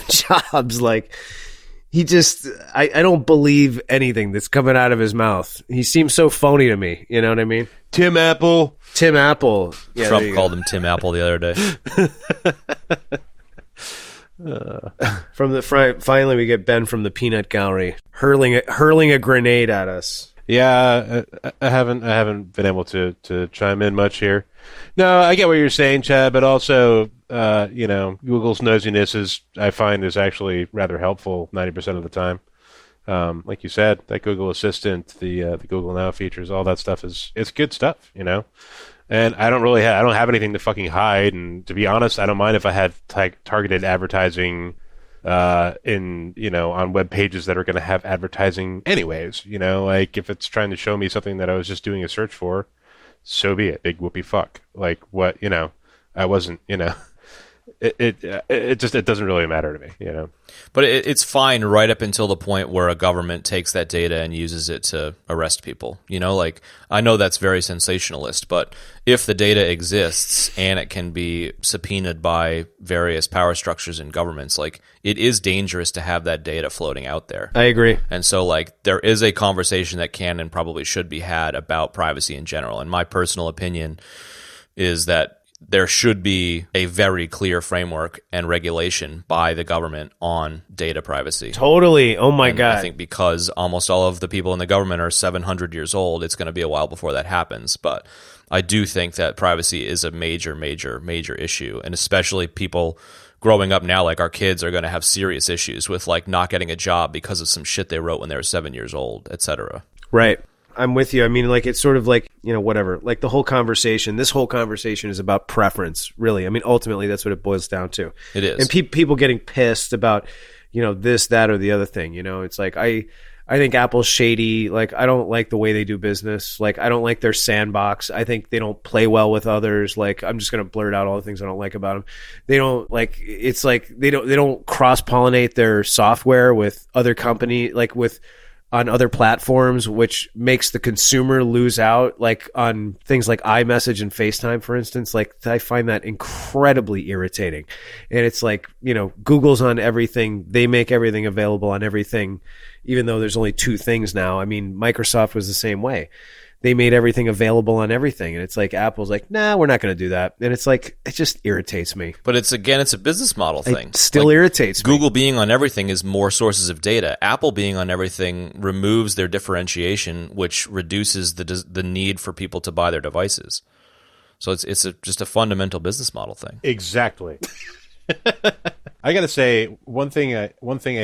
[SPEAKER 1] Jobs, like, he just, I don't believe anything that's coming out of his mouth. He seems so phony to me. You know what I mean?
[SPEAKER 2] Tim Apple.
[SPEAKER 1] Yeah,
[SPEAKER 3] Trump called him Tim Apple the other day.
[SPEAKER 1] Finally, we get Ben from the peanut gallery hurling a grenade at us.
[SPEAKER 2] Yeah, I haven't been able to chime in much here. No, I get what you're saying, Chad, but also, Google's nosiness I find is actually rather helpful 90% of the time. Like you said, that Google Assistant, the Google Now features, all that stuff it's good stuff, And I don't have anything to fucking hide. And to be honest, I don't mind if I had targeted advertising on web pages that are going to have advertising anyways. Like if it's trying to show me something that I was just doing a search for, so be it. Big whoopee fuck. Like what, I wasn't, it doesn't really matter to me,
[SPEAKER 3] But it's fine right up until the point where a government takes that data and uses it to arrest people. Like, I know that's very sensationalist, but if the data exists and it can be subpoenaed by various power structures and governments, like, it is dangerous to have that data floating out there.
[SPEAKER 1] I agree.
[SPEAKER 3] And so, like, there is a conversation that can and probably should be had about privacy in general. And my personal opinion is that there should be a very clear framework and regulation by the government on data privacy.
[SPEAKER 1] Totally. Oh my God.
[SPEAKER 3] I think because almost all of the people in the government are 700 years old, it's going to be a while before that happens. But I do think that privacy is a major, major, major issue. And especially people growing up now, like our kids are going to have serious issues with like not getting a job because of some shit they wrote when they were 7 years old, et cetera.
[SPEAKER 1] Right. I'm with you. I mean, like, it's sort of like, whatever. Like, this whole conversation is about preference, really. I mean, ultimately, that's what it boils down to.
[SPEAKER 3] It is.
[SPEAKER 1] And people getting pissed about, this, that, or the other thing. It's like, I think Apple's shady. Like, I don't like the way they do business. Like, I don't like their sandbox. I think they don't play well with others. Like, I'm just going to blurt out all the things I don't like about them. They don't, like, it's like they don't cross-pollinate their software with other company, like on other platforms, which makes the consumer lose out, like on things like iMessage and FaceTime, for instance. Like, I find that incredibly irritating. And it's like, Google's on everything. They make everything available on everything, even though there's only two things now. I mean, Microsoft was the same way. They made everything available on everything. And it's like, Apple's like, nah, we're not going to do that. And it's like, it just irritates me.
[SPEAKER 3] But it's a business model thing.
[SPEAKER 1] It still irritates me.
[SPEAKER 3] Google being on everything is more sources of data. Apple being on everything removes their differentiation, which reduces the need for people to buy their devices. So it's just a fundamental business model thing.
[SPEAKER 2] Exactly. I got to say, one thing I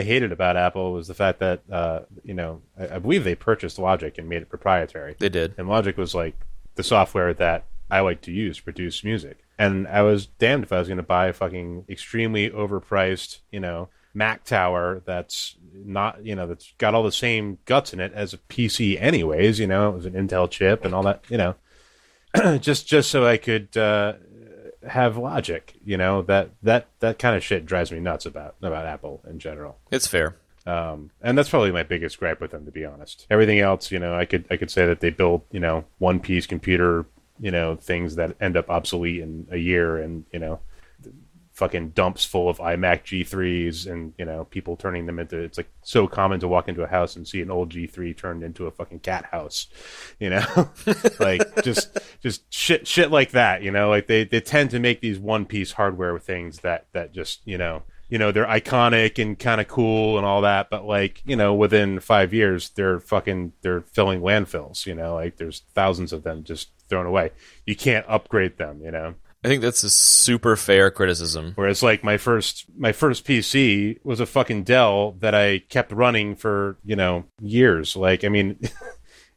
[SPEAKER 2] hated about Apple was the fact that I believe they purchased Logic and made it proprietary.
[SPEAKER 3] They did.
[SPEAKER 2] And Logic was like the software that I like to use to produce music. And I was damned if I was going to buy a fucking extremely overpriced, Mac Tower that's not, that's got all the same guts in it as a PC anyways, it was an Intel chip and all that, just so I could have Logic, that kind of shit drives me nuts about Apple in general.
[SPEAKER 3] It's fair.
[SPEAKER 2] And that's probably my biggest gripe with them, to be honest. Everything else, I could say that they build, one piece computer, things that end up obsolete in a year, and fucking dumps full of iMac G3s, and people turning them into, it's like so common to walk into a house and see an old G3 turned into a fucking cat house, like just shit like that, like they tend to make these one piece hardware things that just they're iconic and kind of cool and all that, but like within 5 years they're filling landfills, like there's thousands of them just thrown away. You can't upgrade them,
[SPEAKER 3] I think that's a super fair criticism.
[SPEAKER 2] Whereas like my first PC was a fucking Dell that I kept running for, years. Like, I mean,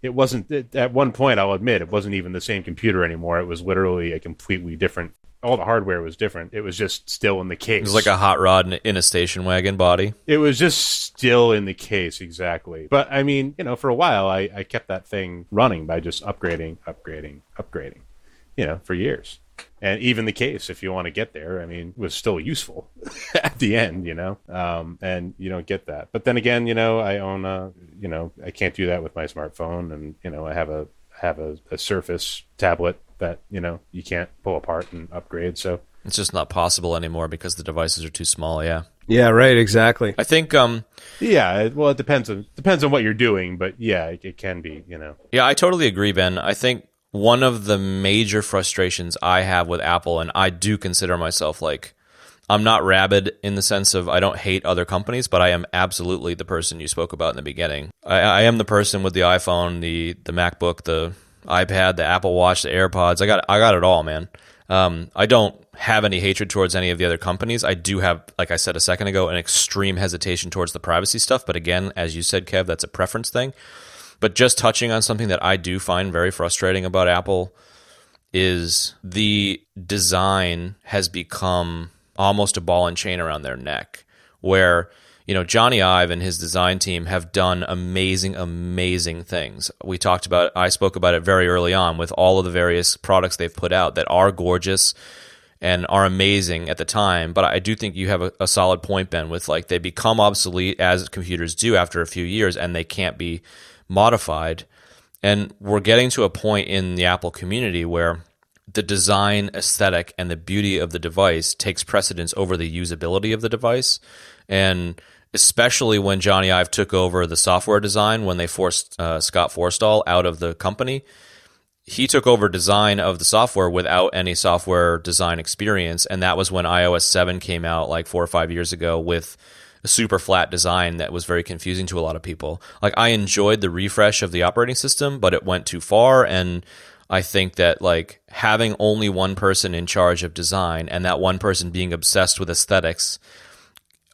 [SPEAKER 2] it wasn't, at one point, I'll admit, it wasn't even the same computer anymore. It was literally a completely different, all the hardware was different. It was just still in the case.
[SPEAKER 3] It was like a hot rod in a station wagon body.
[SPEAKER 2] It was just still in the case, exactly. But I mean, for a while, I kept that thing running by just upgrading, for years. And even the case, if you want to get there, I mean, was still useful at the end, and you don't get that. But then again, I own I can't do that with my smartphone, and I have a Surface tablet that you can't pull apart and upgrade. So
[SPEAKER 3] it's just not possible anymore because the devices are too small. Yeah.
[SPEAKER 1] Yeah. Right. Exactly.
[SPEAKER 3] I think.
[SPEAKER 2] Yeah. Well, it depends on what you're doing, but yeah, it can be.
[SPEAKER 3] Yeah, I totally agree, Ben. I think one of the major frustrations I have with Apple, and I do consider myself like, I'm not rabid in the sense of I don't hate other companies, but I am absolutely the person you spoke about in the beginning. I am the person with the iPhone, the MacBook, the iPad, the Apple Watch, the AirPods. I got it all, man. I don't have any hatred towards any of the other companies. I do have, like I said a second ago, an extreme hesitation towards the privacy stuff. But again, as you said, Kev, that's a preference thing. But just touching on something that I do find very frustrating about Apple is the design has become almost a ball and chain around their neck, where Johnny Ive and his design team have done amazing things. I spoke about it very early on with all of the various products they've put out that are gorgeous and are amazing at the time. But I do think you have a solid point, Ben, with like they become obsolete as computers do after a few years, and they can't be modified. And we're getting to a point in the Apple community where the design aesthetic and the beauty of the device takes precedence over the usability of the device. And especially when Johnny Ive took over the software design, when they forced Scott Forstall out of the company, he took over design of the software without any software design experience. And that was when iOS 7 came out like 4 or 5 years ago with a super flat design that was very confusing to a lot of people. Like, I enjoyed the refresh of the operating system, but it went too far. And I think that like having only one person in charge of design and that one person being obsessed with aesthetics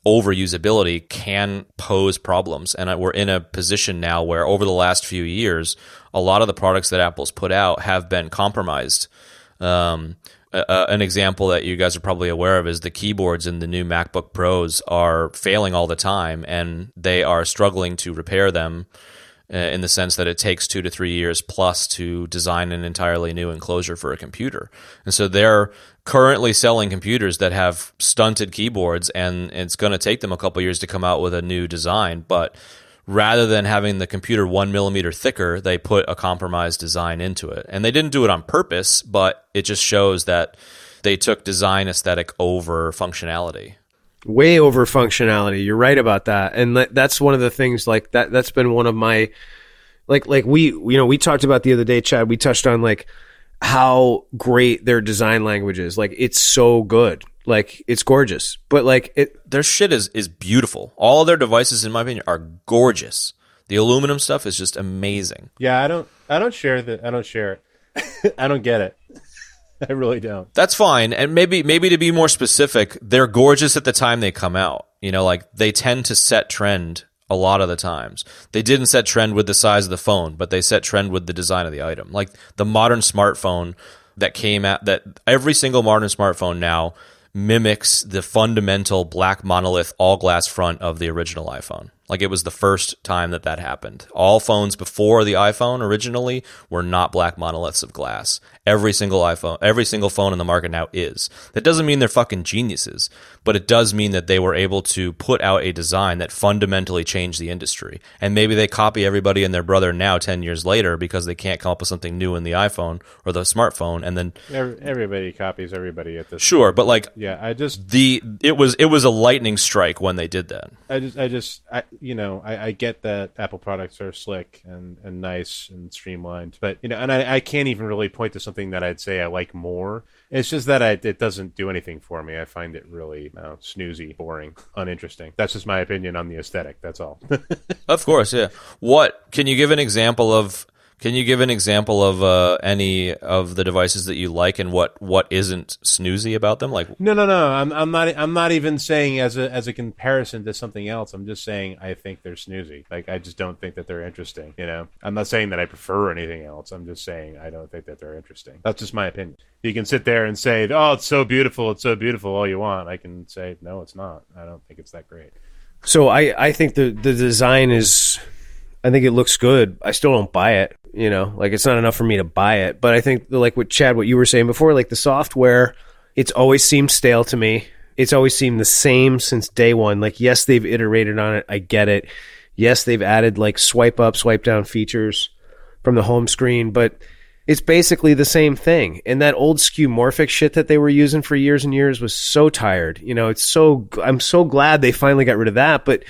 [SPEAKER 3] over usability can pose problems. And we're in a position now where over the last few years, a lot of the products that Apple's put out have been compromised. An example that you guys are probably aware of is the keyboards in the new MacBook Pros are failing all the time, and they are struggling to repair them in the sense that it takes 2 to 3 years plus to design an entirely new enclosure for a computer. And so they're currently selling computers that have stunted keyboards, and it's going to take them a couple years to come out with a new design. But rather than having the computer 1 millimeter thicker, they put a compromised design into it. And they didn't do it on purpose, but it just shows that they took design aesthetic over functionality.
[SPEAKER 1] Way over functionality. You're right about that. And that's one of the things like that's been one of my, like we talked about the other day, Chad, we touched on like how great their design language is. Like, it's so good. Like, it's gorgeous, but like
[SPEAKER 3] their shit is beautiful. All of their devices, in my opinion, are gorgeous. The aluminum stuff is just amazing.
[SPEAKER 2] Yeah, I don't share it. I don't get it. I really don't.
[SPEAKER 3] That's fine. And maybe to be more specific, they're gorgeous at the time they come out. You know, like they tend to set trend a lot of the times. They didn't set trend with the size of the phone, but they set trend with the design of the item. Like the modern smartphone that came out, that every single modern smartphone now mimics the fundamental black monolith all glass front of the original iPhone. Like it was the first time that happened. All phones before the iPhone originally were not black monoliths of glass. Every single phone in the market now is. That doesn't mean they're fucking geniuses, but it does mean that they were able to put out a design that fundamentally changed the industry. And maybe they copy everybody and their brother now 10 years later because they can't come up with something new in the iPhone or the smartphone. And then
[SPEAKER 2] everybody copies everybody at this.
[SPEAKER 3] Sure, but like
[SPEAKER 2] yeah,
[SPEAKER 3] it was a lightning strike when they did that.
[SPEAKER 2] I get that Apple products are slick and nice and streamlined, but and I can't even really point to something that I'd say I like more. It's just that it doesn't do anything for me. I find it really snoozy, boring, uninteresting. That's just my opinion on the aesthetic. That's all.
[SPEAKER 3] Of course, yeah. What can you give an example of? Can you give an example of any of the devices that you like and what isn't snoozy about them? Like
[SPEAKER 2] no. I'm not even saying as a comparison to something else. I'm just saying I think they're snoozy. Like I just don't think that they're interesting. I'm not saying that I prefer anything else. I'm just saying I don't think that they're interesting. That's just my opinion. You can sit there and say, "Oh, it's so beautiful, all you want." I can say, "No, it's not. I don't think it's that great."
[SPEAKER 1] So I think the design is. I think it looks good. I still don't buy it, like it's not enough for me to buy it. But I think like what you were saying before, like the software, it's always seemed stale to me. It's always seemed the same since day one. Like, yes, they've iterated on it. I get it. Yes, they've added like swipe up, swipe down features from the home screen, but it's basically the same thing. And that old skeuomorphic shit that they were using for years and years was so tired. I'm so glad they finally got rid of that, but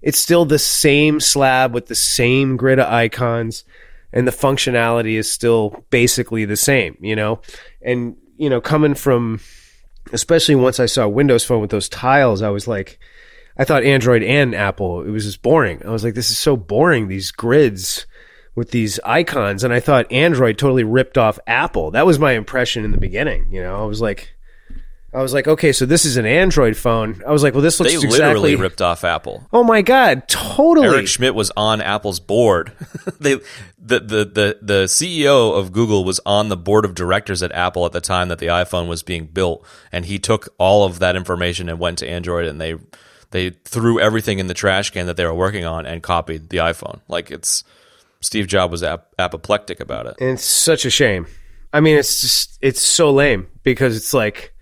[SPEAKER 1] it's still the same slab with the same grid of icons, and the functionality is still basically the same, And, coming from, especially once I saw Windows Phone with those tiles, I was like, I thought Android and Apple, it was just boring. I was like, this is so boring, these grids with these icons. And I thought Android totally ripped off Apple. That was my impression in the beginning, I was like, okay, so this is an Android phone. I was like, well, this looks exactly...
[SPEAKER 3] They literally ripped off Apple.
[SPEAKER 1] Oh my God, totally.
[SPEAKER 3] Eric Schmidt was on Apple's board. The CEO of Google was on the board of directors at Apple at the time that the iPhone was being built, and he took all of that information and went to Android, and they threw everything in the trash can that they were working on and copied the iPhone. Like, Steve Jobs was apoplectic about it.
[SPEAKER 1] And it's such a shame. I mean, it's so lame because it's like...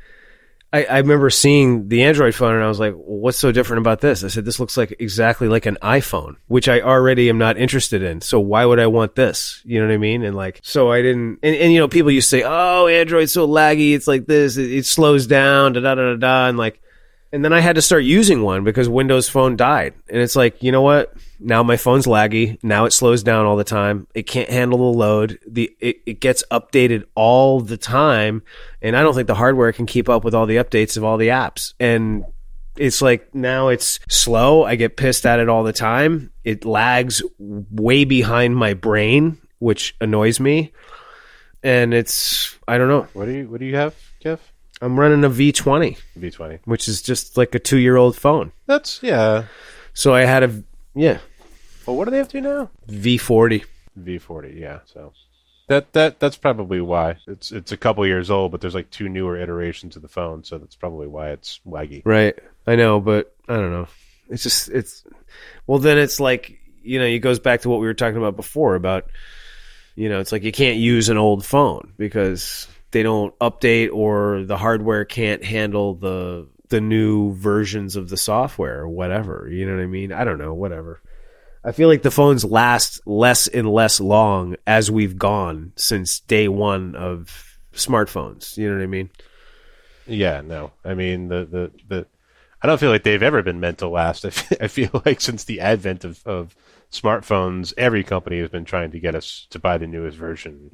[SPEAKER 1] I remember seeing the Android phone and I was like, well, what's so different about this? I said, this looks like exactly like an iPhone, which I already am not interested in. So why would I want this? You know what I mean? And like, so I didn't, and people used to say, oh, Android's so laggy. It's like this, it slows down, and like, and then I had to start using one because Windows Phone died. And it's like, you know what? Now my phone's laggy. Now it slows down all the time. It can't handle the load. It gets updated all the time. And I don't think the hardware can keep up with all the updates of all the apps. And it's like now it's slow. I get pissed at it all the time. It lags way behind my brain, which annoys me. And I don't know.
[SPEAKER 2] What do you have, Kev?
[SPEAKER 1] I'm running a V20.
[SPEAKER 2] V20.
[SPEAKER 1] Which is just like a 2-year-old phone.
[SPEAKER 2] Yeah.
[SPEAKER 1] So I had yeah.
[SPEAKER 2] Well, what do they have to now?
[SPEAKER 1] V40.
[SPEAKER 2] V40, yeah. So that's probably why. It's a couple years old, but there's like 2 newer iterations of the phone, so that's probably why it's laggy.
[SPEAKER 1] Right. I know, but I don't know. Well, then it's like, it goes back to what we were talking about before about, it's like you can't use an old phone because they don't update or the hardware can't handle the new versions of the software or whatever. You know what I mean? I don't know, whatever. I feel like the phones last less and less long as we've gone since day one of smartphones. You know what I mean?
[SPEAKER 2] Yeah, no. I mean, I don't feel like they've ever been meant to last. I feel like since the advent of smartphones, every company has been trying to get us to buy the newest version,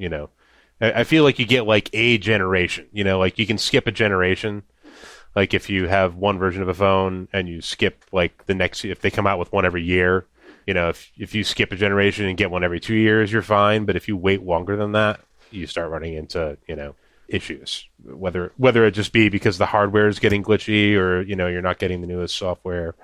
[SPEAKER 2] I feel like you get like a generation, like you can skip a generation. Like if you have one version of a phone and you skip like the next, if they come out with one every year, if you skip a generation and get one every 2 years, you're fine. But if you wait longer than that, you start running into, issues, whether it just be because the hardware is getting glitchy or, you're not getting the newest software.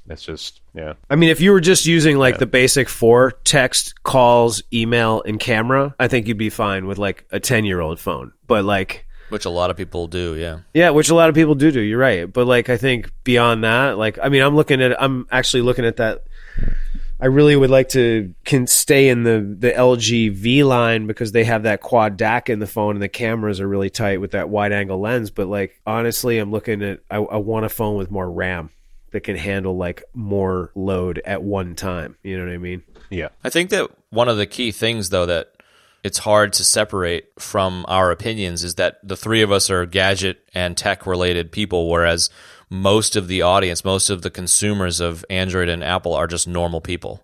[SPEAKER 2] It's just, yeah.
[SPEAKER 1] I mean, if you were just using like the basic 4 text, calls, email, and camera, I think you'd be fine with like a 10-year-old phone. But like,
[SPEAKER 3] which a lot of people do, yeah.
[SPEAKER 1] Yeah, which a lot of people do. You're right. But like, I think beyond that, like, I mean, I'm actually looking at that. I really would like to stay in the LG V line because they have that quad DAC in the phone and the cameras are really tight with that wide angle lens. But like, honestly, I'm looking at, I want a phone with more RAM that can handle like more load at one time. You know what I mean?
[SPEAKER 2] Yeah.
[SPEAKER 3] I think that one of the key things, though, that it's hard to separate from our opinions is that the three of us are gadget and tech related people, whereas most of the audience, most of the consumers of Android and Apple are just normal people.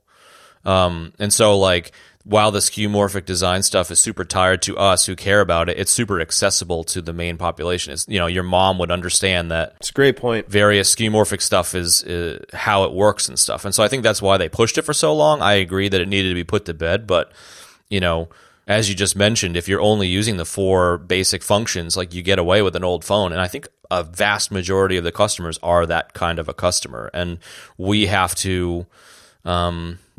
[SPEAKER 3] And so like, while the skeuomorphic design stuff is super tired to us who care about it, it's super accessible to the main population. It's, your mom would understand that.
[SPEAKER 1] It's a great point.
[SPEAKER 3] Various skeuomorphic stuff is how it works and stuff. And so I think that's why they pushed it for so long. I agree that it needed to be put to bed, but, as you just mentioned, if you're only using the 4 basic functions, like you get away with an old phone. And I think a vast majority of the customers are that kind of a customer. And we have to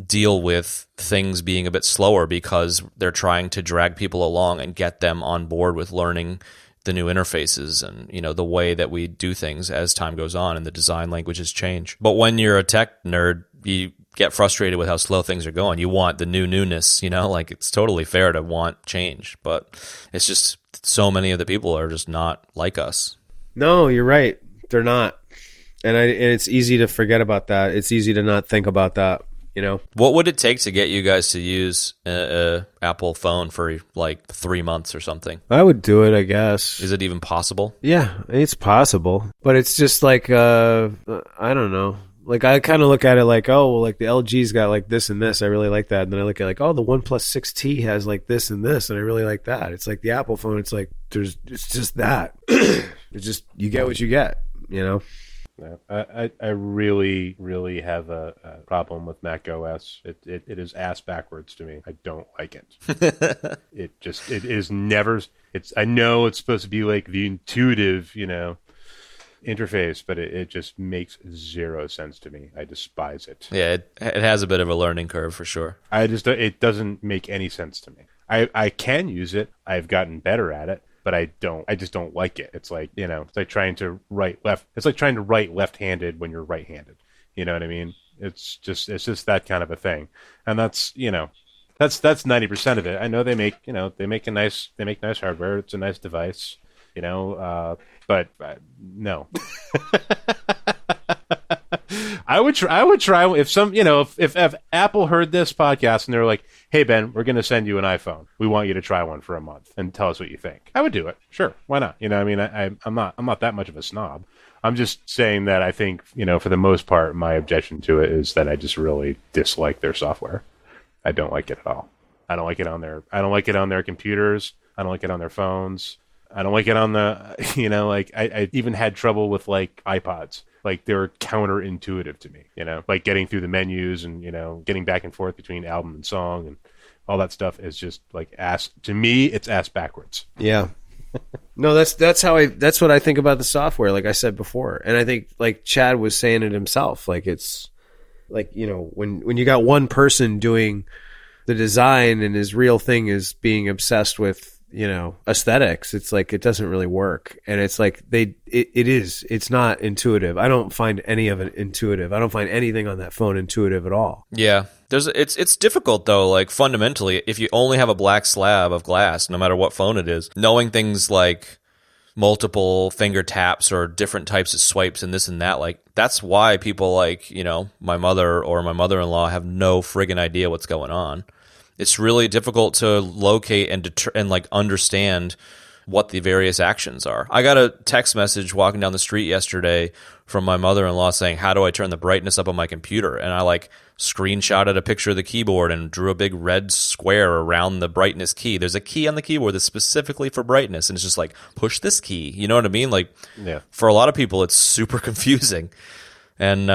[SPEAKER 3] deal with things being a bit slower because they're trying to drag people along and get them on board with learning the new interfaces and, the way that we do things as time goes on and the design languages change. But when you're a tech nerd, you get frustrated with how slow things are going. You want the newness, like it's totally fair to want change, but it's just so many of the people are just not like us.
[SPEAKER 1] No, you're right. They're not. And it's easy to forget about that. It's easy to not think about that,
[SPEAKER 3] What would it take to get you guys to use a Apple phone for like 3 months or something?
[SPEAKER 1] I would do it, I guess.
[SPEAKER 3] Is it even possible?
[SPEAKER 1] Yeah, it's possible. But it's just like, I don't know. Like, I kind of look at it like, oh, well, like the LG's got like this and this. I really like that. And then I look at like, oh, the OnePlus 6T has like this and this. And I really like that. It's like the Apple phone. It's like, it's just that. It's just, you get what you get,
[SPEAKER 2] Yeah, I really, really have a problem with Mac OS. It is ass backwards to me. I don't like it. It is never. I know it's supposed to be like the intuitive, interface, but it just makes zero sense to me. I despise it.
[SPEAKER 3] Yeah, it has a bit of a learning curve for sure.
[SPEAKER 2] It doesn't make any sense to me. I can use it. I've gotten better at it. But I just don't like it. It's like, it's like trying to write left-handed when you're right-handed. You know what I mean? It's just that kind of a thing. And that's 90% of it. I know they make nice hardware. It's a nice device, but no. I would try if Apple heard this podcast and they're like, "Hey Ben, we're going to send you an iPhone. We want you to try one for a month and tell us what you think." I would do it. Sure, why not? I mean, I'm not that much of a snob. I'm just saying that I think, for the most part, my objection to it is that I just really dislike their software. I don't like it at all. I don't like it on their computers. I don't like it on their phones. I don't like it on the, like I even had trouble with like iPods. Like they were counterintuitive to me, like getting through the menus and, getting back and forth between album and song and all that stuff is just like to me, it's ass backwards.
[SPEAKER 1] Yeah. No, that's what I think about the software, like I said before. And I think like Chad was saying it himself, like it's like, when you got one person doing the design and his real thing is being obsessed with, aesthetics, it's like it doesn't really work. And it's like it's not intuitive. I don't find any of it intuitive. I don't find anything on that phone intuitive at all.
[SPEAKER 3] Yeah. It's difficult though, like fundamentally, if you only have a black slab of glass, no matter what phone it is, knowing things like multiple finger taps or different types of swipes and this and that, like that's why people like, my mother or my mother-in-law have no friggin' idea what's going on. It's really difficult to locate and like understand what the various actions are. I got a text message walking down the street yesterday from my mother-in-law saying, "How do I turn the brightness up on my computer?" And I like screenshotted a picture of the keyboard and drew a big red square around the brightness key. There's a key on the keyboard that's specifically for brightness, and it's just like, push this key. You know what I mean? Like, yeah. For a lot of people, it's super confusing. And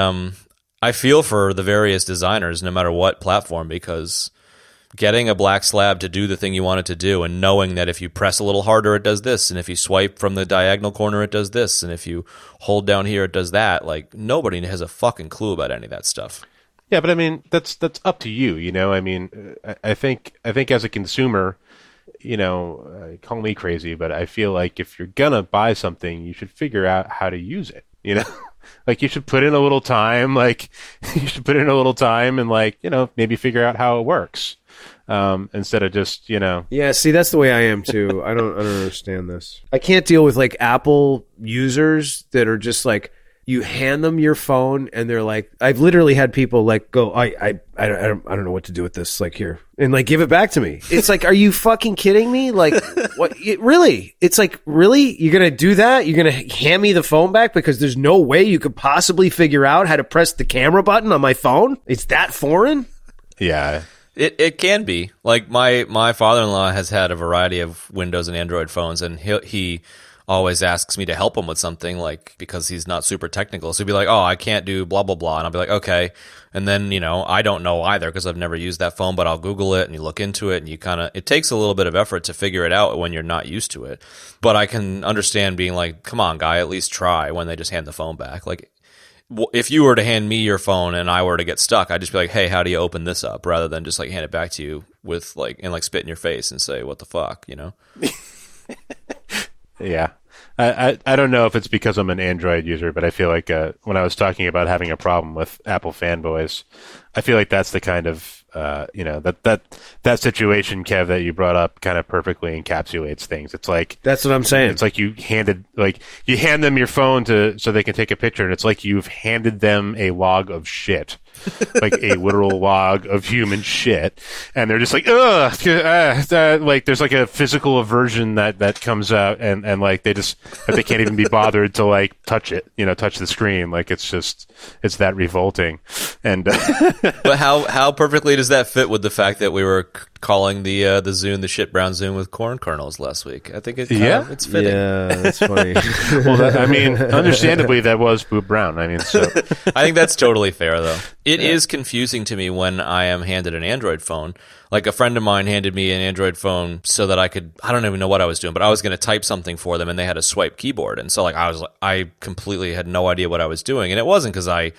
[SPEAKER 3] I feel for the various designers, no matter what platform, because getting a black slab to do the thing you want it to do, and knowing that if you press a little harder, it does this, and if you swipe from the diagonal corner, it does this, and if you hold down here, it does that. Like, nobody has a fucking clue about any of that stuff.
[SPEAKER 2] Yeah, but I mean, that's up to you, you know? I mean, I think as a consumer, you know, call me crazy, but I feel like if you're gonna buy something, you should figure out how to use it, you know? Like, you should put in a little time, and, like, you know, maybe figure out how it works. Instead of just, you know.
[SPEAKER 1] Yeah, see, that's the way I am too. I don't understand this. I can't deal with like Apple users that are just like, you hand them your phone and they're like, I've literally had people like go, I don't know what to do with this, like, here, and like give it back to me. It's like, are you fucking kidding me? Like, what? Really? It's like, really? You're gonna do that? You're gonna hand me the phone back because there's no way you could possibly figure out how to press the camera button on my phone? It's that foreign?
[SPEAKER 2] Yeah.
[SPEAKER 3] It can be. Like, my father-in-law has had a variety of Windows and Android phones, and he always asks me to help him with something, like, because he's not super technical. So he'd be like, oh, I can't do blah, blah, blah. And I'll be like, okay. And then, you know, I don't know either because I've never used that phone, but I'll Google it and you look into it and you kind of, it takes a little bit of effort to figure it out when you're not used to it. But I can understand being like, come on, guy, at least try, when they just hand the phone back. Like, if you were to hand me your phone and I were to get stuck, I'd just be like, hey, how do you open this up? Rather than just like hand it back to you with like, and like spit in your face and say, what the fuck, you know?
[SPEAKER 2] Yeah. I don't know if it's because I'm an Android user, but I feel like when I was talking about having a problem with Apple fanboys, I feel like that's the kind of that situation, Kev, that you brought up kind of perfectly encapsulates things. It's like,
[SPEAKER 1] that's what I'm saying.
[SPEAKER 2] It's like you hand them your phone so they can take a picture, and it's like you've handed them a log of shit. Like a literal log of human shit, and they're just like, ugh, like there's like a physical aversion that comes out, and like they can't even be bothered to like touch the screen. Like it's that revolting. And
[SPEAKER 3] but how perfectly does that fit with the fact that we were calling the Zune the shit brown Zune with corn kernels last week? I think it's fitting.
[SPEAKER 1] Yeah, that's funny.
[SPEAKER 2] Well, I mean, understandably, that was Boo Brown. I mean, so
[SPEAKER 3] I think that's totally fair, though. It is confusing to me when I am handed an Android phone. Like, a friend of mine handed me an Android phone so that I don't even know what I was doing, but I was going to type something for them, and they had a swipe keyboard. And so, like, I completely had no idea what I was doing. And it wasn't because I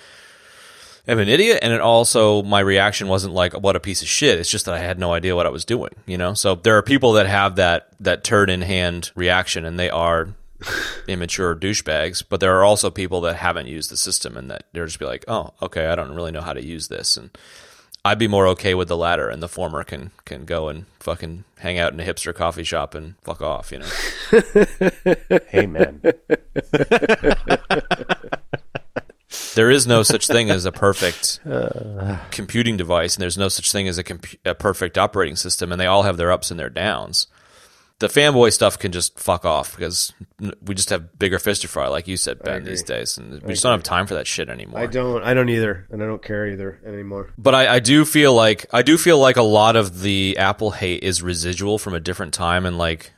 [SPEAKER 3] am an idiot, and it also, my reaction wasn't like, what a piece of shit. It's just that I had no idea what I was doing, you know? So there are people that have that turd in hand reaction, and they are immature douchebags, but there are also people that haven't used the system and that they're just be like, oh, okay, I don't really know how to use this. And I'd be more okay with the latter, and the former can go and fucking hang out in a hipster coffee shop and fuck off, you know?
[SPEAKER 2] Amen.
[SPEAKER 3] There is no such thing as a perfect computing device, and there's no such thing as a perfect operating system, and they all have their ups and their downs. The fanboy stuff can just fuck off because we just have bigger fish to fry, like you said, Ben, these days, and we just don't have time for that shit anymore.
[SPEAKER 1] I don't either, and I don't care either anymore.
[SPEAKER 3] But I do feel like a lot of the Apple hate is residual from a different time, and like,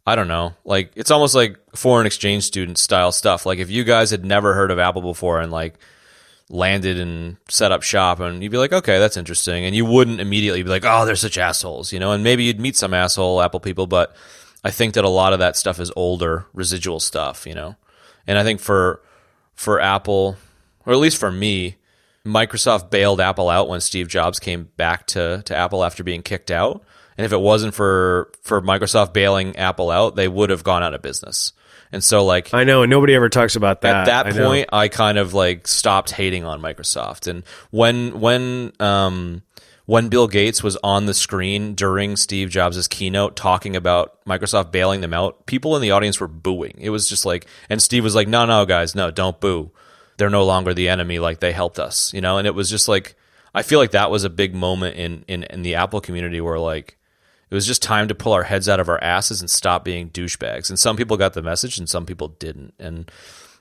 [SPEAKER 3] I don't know, like it's almost like foreign exchange student style stuff. Like if you guys had never heard of Apple before and like landed and set up shop, and you'd be like, okay, that's interesting, and you wouldn't immediately be like, oh, they're such assholes, you know. And maybe you'd meet some asshole Apple people, but I think that a lot of that stuff is older residual stuff, you know. And I think for Apple, or at least for me, Microsoft bailed Apple out when Steve Jobs came back to Apple after being kicked out. And if it wasn't for Microsoft bailing Apple out, they would have gone out of business. And so, like,
[SPEAKER 1] I know, and nobody ever talks about that.
[SPEAKER 3] At that point, I kind of like stopped hating on Microsoft. And when Bill Gates was on the screen during Steve Jobs' keynote talking about Microsoft bailing them out, people in the audience were booing. It was just like, and Steve was like, no, guys, no, don't boo. They're no longer the enemy. Like, they helped us, you know. And it was just like, I feel like that was a big moment in the Apple community where like, it was just time to pull our heads out of our asses and stop being douchebags. And some people got the message and some people didn't. And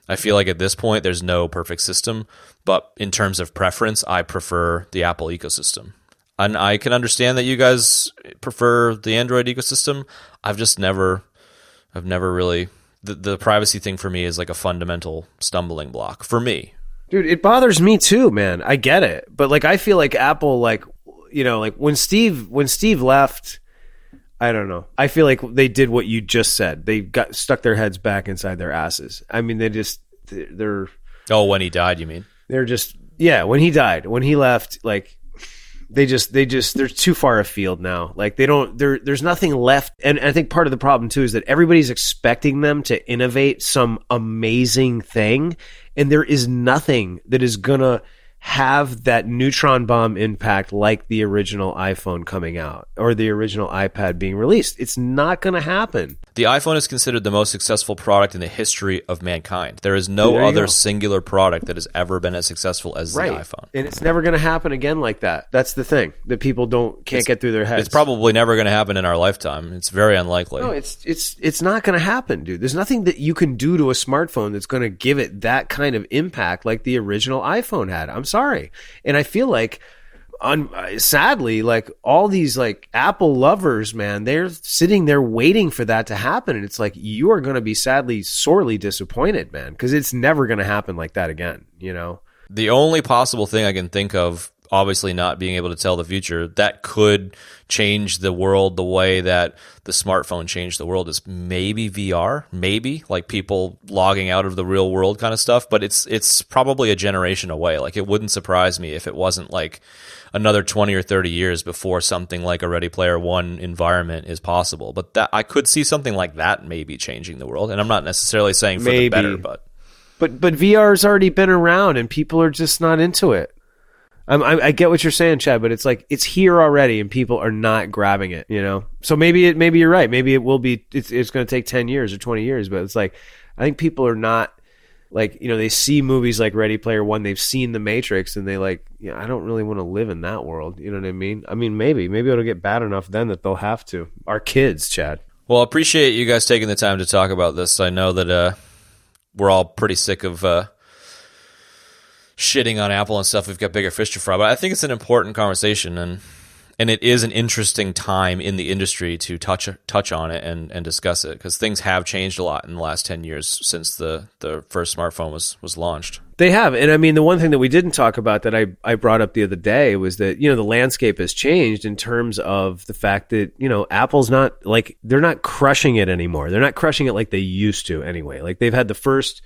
[SPEAKER 3] I feel like at this point, there's no perfect system. But in terms of preference, I prefer the Apple ecosystem. And I can understand that you guys prefer the Android ecosystem. I've never really, the privacy thing for me is like a fundamental stumbling block for me.
[SPEAKER 1] Dude, it bothers me too, man. I get it. But like, I feel like Apple, like, like when Steve left, I don't know. I feel like they did what you just said. They got stuck their heads back inside their asses. I mean, they're.
[SPEAKER 3] Oh, when he died, you mean?
[SPEAKER 1] They're just, when he died, when he left, like they're too far afield now. Like there's nothing left. And I think part of the problem too is that everybody's expecting them to innovate some amazing thing. And there is nothing that is gonna have that neutron bomb impact like the original iPhone coming out or the original iPad being released. It's not going to happen.
[SPEAKER 3] The iPhone is considered the most successful product in the history of mankind. There is no other singular product that has ever been as successful as the iPhone.
[SPEAKER 1] And it's never going to happen again like that. That's the thing that people can't get through their heads.
[SPEAKER 3] It's probably never going to happen in our lifetime. It's very unlikely.
[SPEAKER 1] No, it's not going to happen, dude. There's nothing that you can do to a smartphone that's going to give it that kind of impact like the original iPhone had. I'm sorry. And I feel like, sadly, like all these like Apple lovers, man, they're sitting there waiting for that to happen. And it's like, you are going to be sorely disappointed, man, because it's never going to happen like that again, you know?
[SPEAKER 3] The only possible thing I can think of, obviously not being able to tell the future, that could change the world the way that the smartphone changed the world is maybe VR, maybe like people logging out of the real world kind of stuff. But it's probably a generation away. Like it wouldn't surprise me if it wasn't like another 20 or 30 years before something like a Ready Player One environment is possible. But that I could see something like that maybe changing the world. And I'm not necessarily saying for the better, but
[SPEAKER 1] VR's already been around and people are just not into it. I get what you're saying, Chad, but it's like it's here already and people are not grabbing it, you know? So maybe you're right. Maybe it will be, it's going to take 10 years or 20 years, but it's like, I think people are not like, you know, they see movies like Ready Player One, they've seen The Matrix and they like, I don't really want to live in that world. You know what I mean? I mean, maybe it'll get bad enough then that they'll have to. Our kids, Chad.
[SPEAKER 3] Well, I appreciate you guys taking the time to talk about this. I know that we're all pretty sick of shitting on Apple and stuff. We've got bigger fish to fry, but I think it's an important conversation, and it is an interesting time in the industry to touch on it and discuss it, because things have changed a lot in the last 10 years since the first smartphone was launched.
[SPEAKER 1] They have. And I mean, the one thing that we didn't talk about that I brought up the other day was that, you know, the landscape has changed in terms of the fact that, you know, Apple's not like, they're not crushing it anymore. They're not crushing it like they used to anyway. Like they've had the first,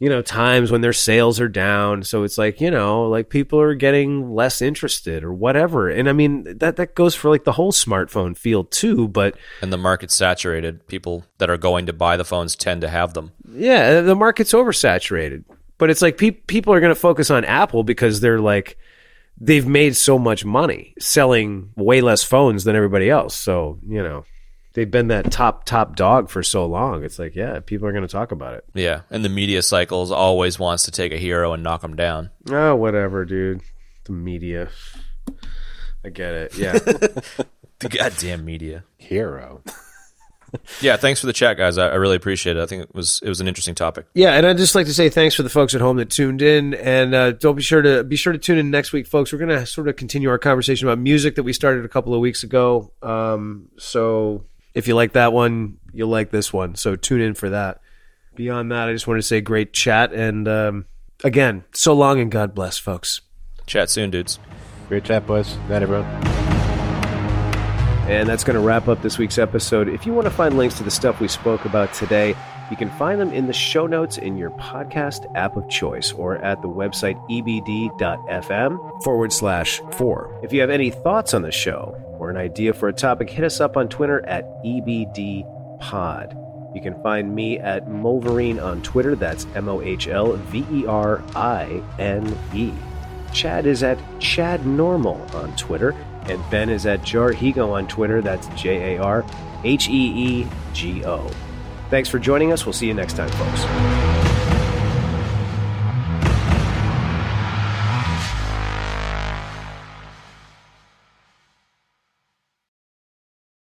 [SPEAKER 1] you know, times when their sales are down. So it's like, you know, like people are getting less interested or whatever. And I mean, that goes for like the whole smartphone field too,
[SPEAKER 3] and the market's saturated. People that are going to buy the phones tend to have them.
[SPEAKER 1] Yeah, the market's oversaturated. But it's like people are going to focus on Apple because they're like, they've made so much money selling way less phones than everybody else. So, you know, they've been that top dog for so long. It's like, yeah, people are going to talk about it.
[SPEAKER 3] Yeah, and the media cycles always wants to take a hero and knock them down.
[SPEAKER 1] Oh, whatever, dude. The media. I get it, yeah.
[SPEAKER 3] The goddamn media.
[SPEAKER 2] Hero.
[SPEAKER 3] Yeah, thanks for the chat, guys. I really appreciate it. I think it was an interesting topic.
[SPEAKER 1] Yeah, and I'd just like to say thanks for the folks at home that tuned in, and don't be sure to tune in next week, folks. We're going to sort of continue our conversation about music that we started a couple of weeks ago. So if you like that one, you'll like this one. So tune in for that. Beyond that, I just wanted to say great chat, and again, so long and God bless, folks.
[SPEAKER 3] Chat soon, dudes.
[SPEAKER 2] Great chat, boys. Night, everyone.
[SPEAKER 1] And that's going to wrap up this week's episode. If you want to find links to the stuff we spoke about today, you can find them in the show notes in your podcast app of choice or at the website ebd.fm/4. If you have any thoughts on the show or an idea for a topic, hit us up on Twitter at ebdpod. You can find me at Molverine on Twitter. That's MOHLVERINE. Chad is at ChadNormal on Twitter. And Ben is at Jarhigo on Twitter. That's JARHEEGO. Thanks for joining us. We'll see you next time, folks.